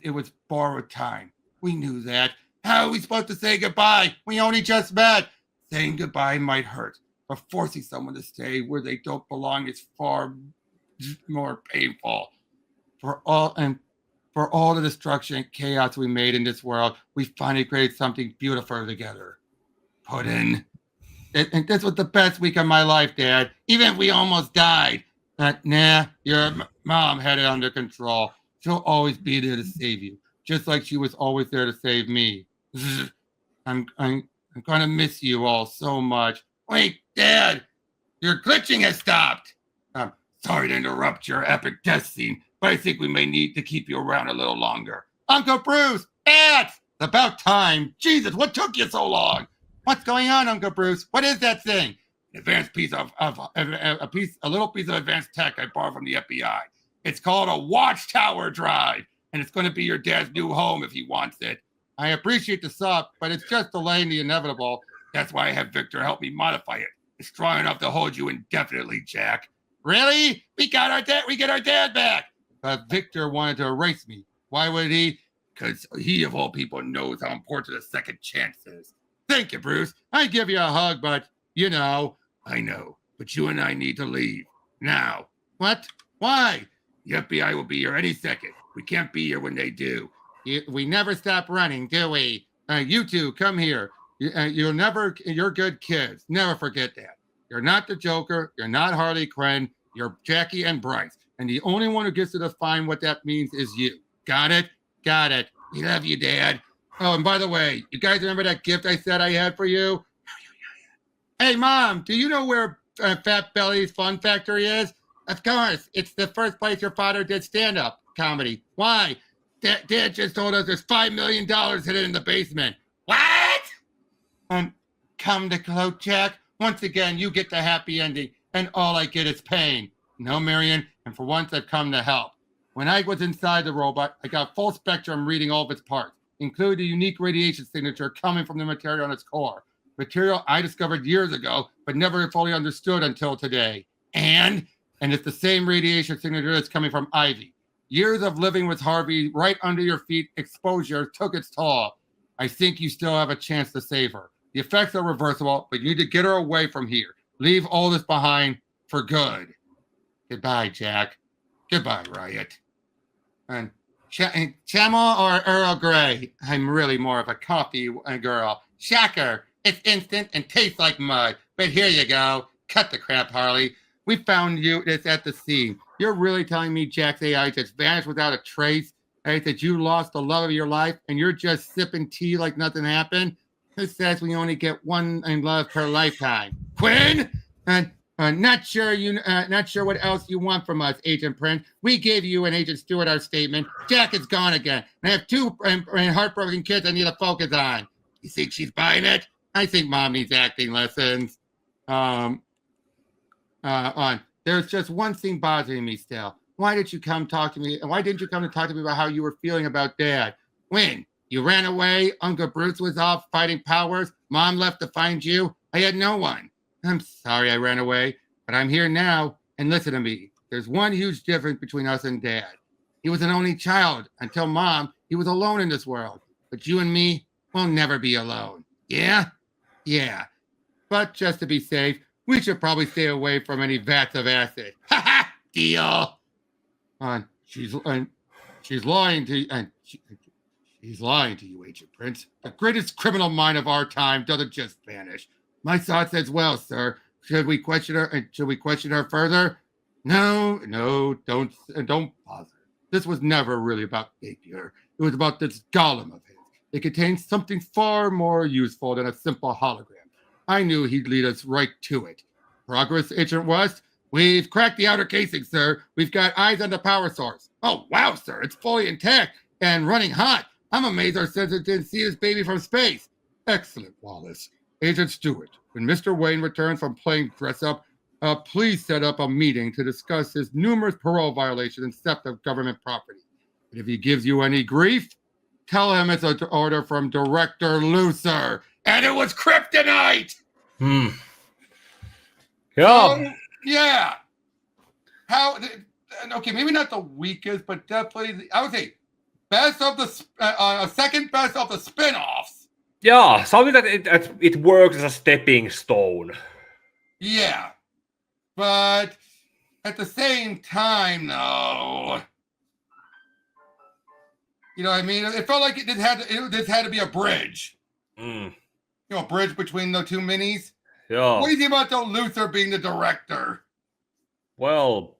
it was borrowed time. We knew that. How are we supposed to say goodbye? We only just met. Saying goodbye might hurt, but forcing someone to stay where they don't belong is far more painful. For all the destruction and chaos we made in this world, we finally created something beautiful together. Puddin'. And this was the best week of my life, Dad. Even if we almost died. Nah, your mom had it under control. She'll always be there to save you, just like she was always there to save me. I'm gonna miss you all so much. Wait, Dad, your glitching has stopped. Sorry to interrupt your epic death scene, but I think we may need to keep you around a little longer. Uncle Bruce, Dad, it's about time. Jesus, what took you so long? What's going on, Uncle Bruce? What is that thing? An advanced piece a little piece of advanced tech I borrowed from the FBI. It's called a Watchtower Drive, and it's going to be your dad's new home if he wants it. I appreciate the sub, but it's just delaying the inevitable. That's why I have Victor help me modify it. It's strong enough to hold you indefinitely, Jack. Really? We get our dad back. But Victor wanted to erase me. Why would he? Because he, of all people, knows how important a second chance is. Thank you, Bruce. I'd give you a hug, but, you know. I know, but you and I need to leave. Now. What? Why? The FBI will be here any second. We can't be here when they do. We never stop running, do we? You two, come here. You're good kids. Never forget that. You're not the Joker. You're not Harley Quinn. You're Jackie and Bryce. And the only one who gets to define what that means is you. Got it? Got it. We love you, Dad. Oh, and by the way, you guys remember that gift I said I had for you? Hey, Mom, do you know where Fat Belly's Fun Factory is? Of course. It's the first place your father did stand-up comedy. Why? Dad just told us there's $5 million hidden in the basement. What? Come to Cloak Jack. Once again, you get the happy ending, and all I get is pain. No, Marion, and for once I've come to help. When I was inside the robot, I got full spectrum reading all of its parts, including the unique radiation signature coming from the material on its core. Material I discovered years ago, but never fully understood until today. And it's the same radiation signature that's coming from Ivy. Years of living with Harvey right under your feet, exposure took its toll. I think you still have a chance to save her. The effects are reversible, but you need to get her away from here. Leave all this behind for good. Goodbye, Jack. Goodbye, Riot. And Chamel or Earl Grey? I'm really more of a coffee girl. Shocker. It's instant and tastes like mud. But here you go. Cut the crap, Harley. We found you. It's at the scene. You're really telling me Jack's AI just vanished without a trace? Right? That you lost the love of your life and you're just sipping tea like nothing happened? This says we only get one in love per lifetime. Quinn? Not sure what else you want from us, Agent Prince. We gave you and Agent Stewart our statement. Jack is gone again. I have two heartbroken kids I need to focus on. You think she's buying it? I think Mom needs acting lessons. There's just one thing bothering me still. Why didn't you come to talk to me about how you were feeling about Dad? When? You ran away, Uncle Bruce was off fighting powers, Mom left to find you. I had no one. I'm sorry I ran away, but I'm here now, and listen to me. There's one huge difference between us and Dad. He was an only child. Until Mom, he was alone in this world. But you and me will never be alone. Yeah? Yeah. But just to be safe, we should probably stay away from any vats of acid. Ha ha! Deal! She's lying to you. He's lying to you, Agent Prince. The greatest criminal mind of our time doesn't just vanish. My thoughts as well, sir. Should we question her further? No, don't bother. This was never really about Napier. It was about this golem of his. It contains something far more useful than a simple hologram. I knew he'd lead us right to it. Progress, Agent West? We've cracked the outer casing, sir. We've got eyes on the power source. Oh, wow, sir. It's fully intact and running hot. I'm amazed our sensor didn't see his baby from space. Excellent, Wallace. Agent Stewart, when Mr. Wayne returns from playing dress-up, please set up a meeting to discuss his numerous parole violations and theft of government property. And if he gives you any grief, tell him it's an order from Director Lucer. And it was kryptonite! Yeah. Yeah. Okay, maybe not the weakest, but definitely, I would say, second best of the spin-offs. Yeah, something that it works as a stepping stone. Yeah. But at the same time, though, you know what I mean? It felt like this had to be a bridge. You know, a bridge between the two minis. Yeah. What do you think about the Luther being the director? Well,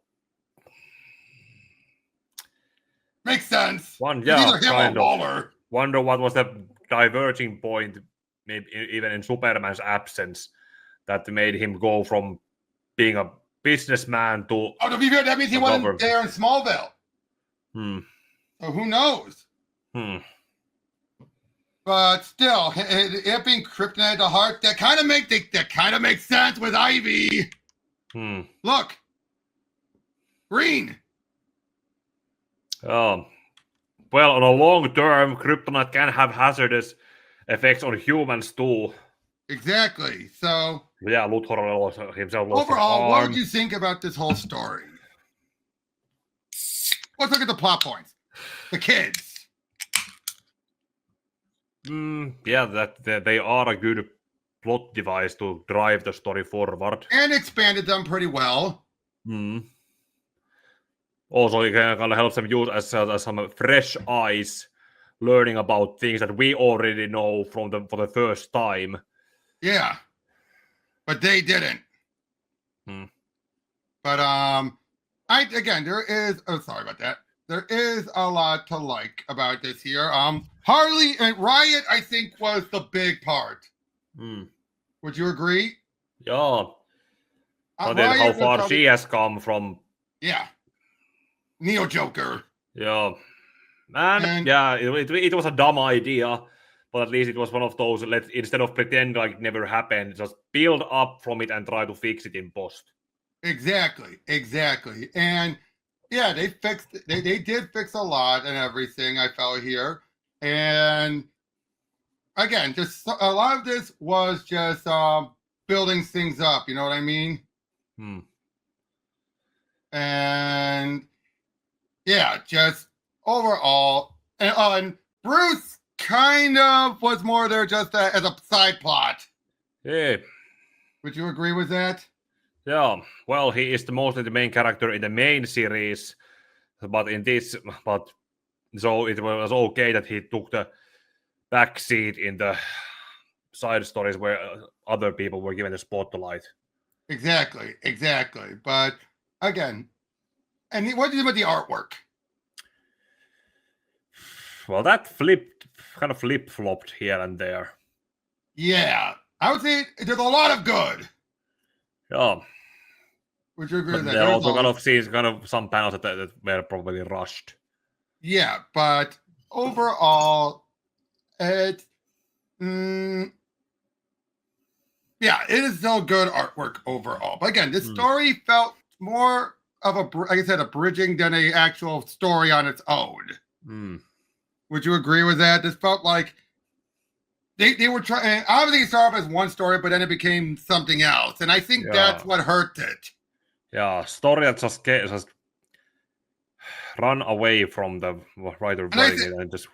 makes sense. Kind of. Wonder what was the diverging point, maybe even in Superman's absence, that made him go from being a businessman to. Oh, to be fair, that means he wasn't there in Smallville. So who knows? But still, it being kryptonite at the heart, that kind of makes sense with Ivy. Look, green. Well, on a long term, kryptonite can have hazardous effects on humans too. Exactly. So yeah, Luthor himself lost overall, what did you think about this whole story? Let's look at the plot points. The kids. Yeah, that they are a good plot device to drive the story forward. And expanded them pretty well. Also, it kind of helps them use as some fresh eyes, learning about things that we already know for the first time. Yeah, but they didn't. But there is. Oh, sorry about that. There is a lot to like about this here. Harley and Riot, I think, was the big part. Would you agree? Yeah. But then how far she has come from. Yeah. Neo Joker. Yeah. And it was a dumb idea, but at least it was one of those, instead of pretend like it never happened, just build up from it and try to fix it in post. Exactly. And yeah, they did fix a lot and everything, I felt here. And again, just a lot of this was just building things up, you know what I mean? And yeah, just overall, and Bruce kind of was more there just as a side plot. Yeah. Would you agree with that? Yeah. Well, he is mostly the main character in the main series, but so it was okay that he took the back seat in the side stories where other people were given the spotlight. Exactly. But again, and what do you think about the artwork? Well, that kind of flip-flopped here and there. Yeah, I would say there's a lot of good. Yeah. Would you agree with that? There are also some panels that were probably rushed. Yeah, but overall, it is still good artwork overall. But again, this story felt more of like I said, a bridging than an actual story on its own. Would you agree with that? This felt like they were trying. Obviously, it started off as one story, but then it became something else, and I think that's what hurt it. Yeah, story that just run away from the writer and just.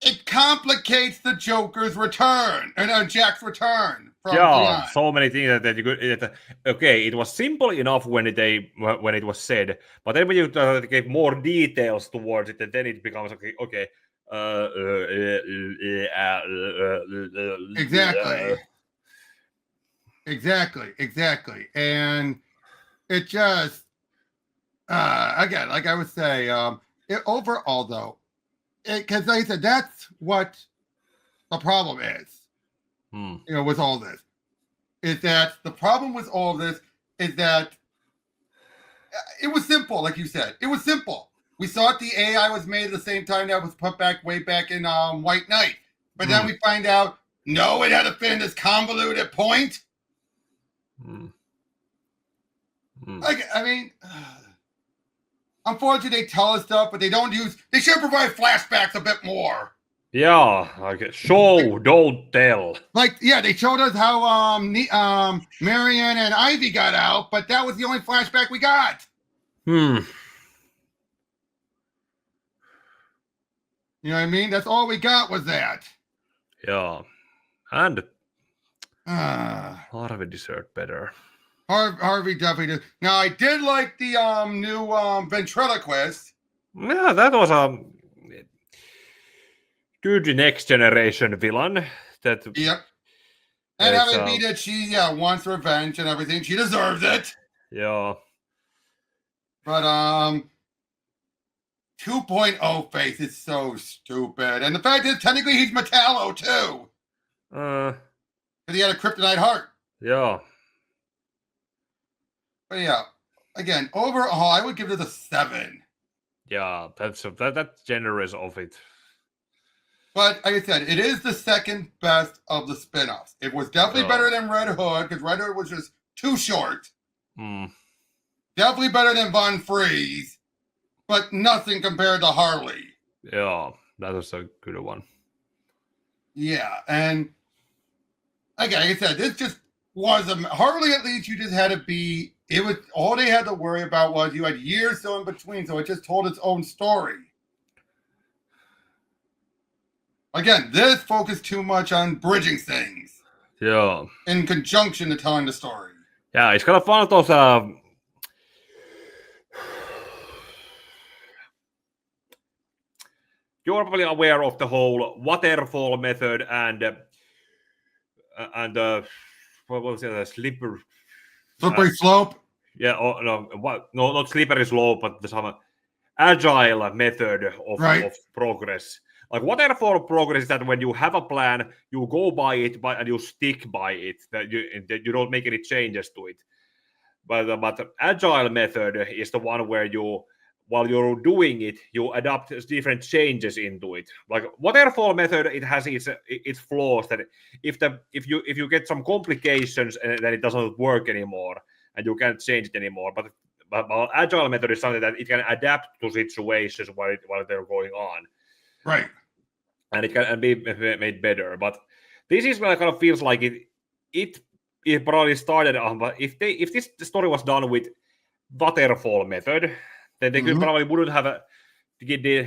It complicates the Joker's return and Jack's return. So many things that you could. Okay, it was simple enough when it was said, but then when you gave more details towards it, and then it becomes okay. Exactly, and it just again, like I would say, overall though. Because like I said, that's what the problem is. With all this, is that the problem with all this is that it was simple, like you said. It was simple. We thought the AI was made at the same time that was put back way back in White Knight, but then we find out no, it had to fit in this convoluted point. Like I mean. Unfortunately, they tell us stuff, but they don't use. They should provide flashbacks a bit more. Yeah, like show, don't tell. Like, yeah, they showed us how Marion and Ivy got out, but that was the only flashback we got. You know what I mean? That's all we got was that. Yeah, and Harvey deserved better. Harvey definitely did. Now, I did like the new ventriloquist. Yeah, that was a good next generation villain. Yep. And having beat it, she wants revenge and everything. She deserves it. Yeah. But 2.0 face is so stupid. And the fact is, technically, he's Metallo, too. Because he had a kryptonite heart. Yeah. But yeah, again, overall, I would give it a 7. Yeah, that's generous of it. But like I said, it is the second best of the spin-offs. It was definitely better than Red Hood, because Red Hood was just too short. Definitely better than Von Freeze, but nothing compared to Harley. Yeah, that was a good one. Yeah, and again, like I said, this just was Harley. At least you just had to be. It was all they had to worry about was you had years still in between, so it just told its own story. Again, this focused too much on bridging things. Yeah. In conjunction to telling the story. Yeah, it's kind of one of those. You're probably aware of the whole waterfall method and what was it? Slippery slope. Yeah, no, not slippery slope, but some agile method of progress. Like waterfall progress is that when you have a plan, you go by it, and you stick by it. That you don't make any changes to it. But agile method is the one where while you're doing it, you adapt different changes into it. Like waterfall method, it has its flaws. That if you get some complications, then it doesn't work anymore, and you can't change it anymore. But agile method is something that it can adapt to situations while they're going on, right? And it can be made better. But this is where it kind of feels like it probably started on. But if this story was done with waterfall method, then they probably wouldn't have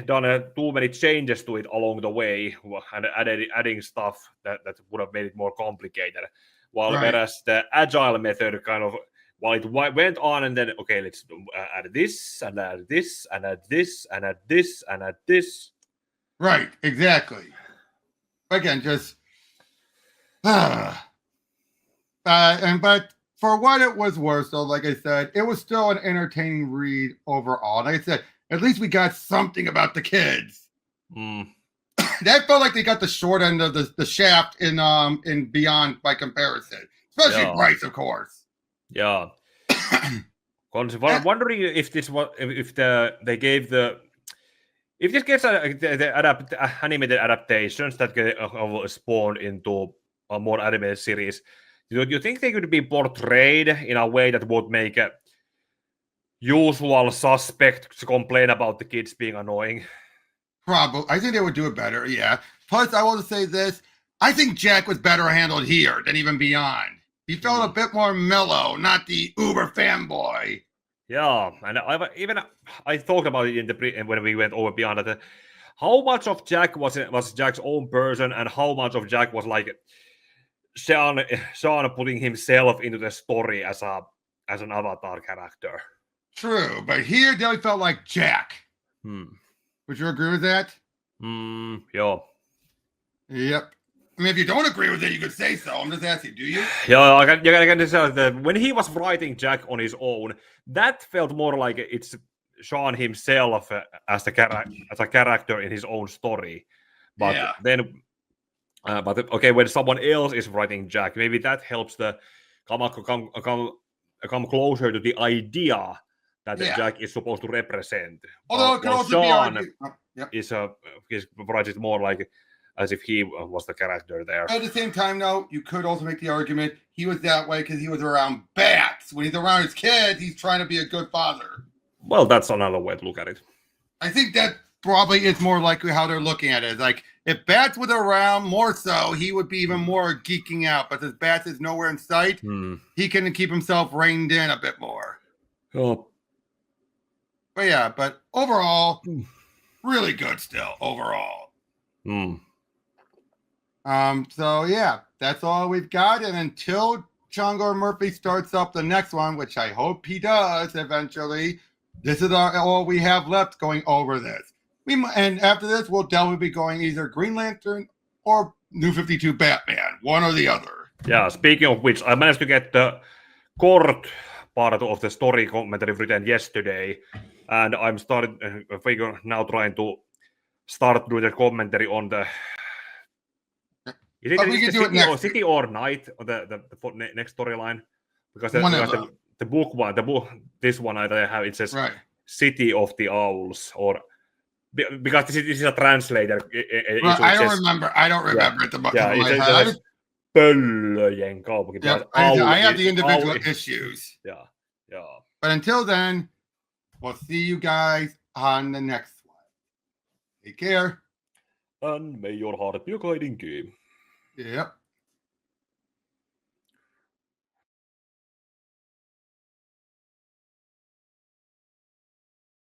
done too many changes to it along the way, and adding stuff that would have made it more complicated. Whereas the agile method kind of, while it went on, and then okay, let's add this and add this and add this and add this and add this. Right, exactly. Again, just but for what it was worth, though, like I said, it was still an entertaining read overall. Like I said, at least we got something about the kids. That felt like they got the short end of the shaft in Beyond by comparison, especially Bryce, of course. Yeah. I'm wondering if this was they gave if this gets the animated adaptations that get spawned into a more animated series. Do you think they could be portrayed in a way that would make a usual suspect to complain about the kids being annoying? Probably. I think they would do it better, yeah. Plus, I want to say this. I think Jack was better handled here than even Beyond. He felt a bit more mellow, not the uber fanboy. Yeah, and I thought about it when we went over Beyond that. How much of Jack was Jack's own person, and how much of Jack was like Sean putting himself into the story as an avatar character. True, but here it definitely felt like Jack. Would you agree with that? Yeah. Yep. I mean, if you don't agree with it, you could say so. I'm just asking, do you? Yeah, I can tell that when he was writing Jack on his own, that felt more like it's Sean himself as a character in his own story. But then, okay, when someone else is writing Jack, maybe that helps the come closer to the idea that Jack is supposed to represent. Although it could also Sean be writes it more like as if he was the character there. At the same time, though, you could also make the argument he was that way because he was around bats. When he's around his kids, he's trying to be a good father. Well, that's another way to look at it. I think that probably is more likely how they're looking at it. Like, if Bats was around more so, he would be even more geeking out. But since Bats is nowhere in sight, he can keep himself reined in a bit more. Oh. But yeah, but overall, really good still, overall. So yeah, that's all we've got. And until Chongo Murphy starts up the next one, which I hope he does eventually, this is all we have left going over this. And after this, we'll definitely be going either Green Lantern or New 52 Batman, one or the other. Yeah, speaking of which, I managed to get the court part of the story commentary written yesterday, and I'm now trying to start doing the commentary on the City or Night, or the next storyline, because the book one, this one I have, it says City of the Owls, or because this is a translator. I don't remember it the much. It Pöllöjen kaupunki. I have the individual issues. Yeah. But until then, we'll see you guys on the next one. Take care. And may your heart be a guiding game. Yep.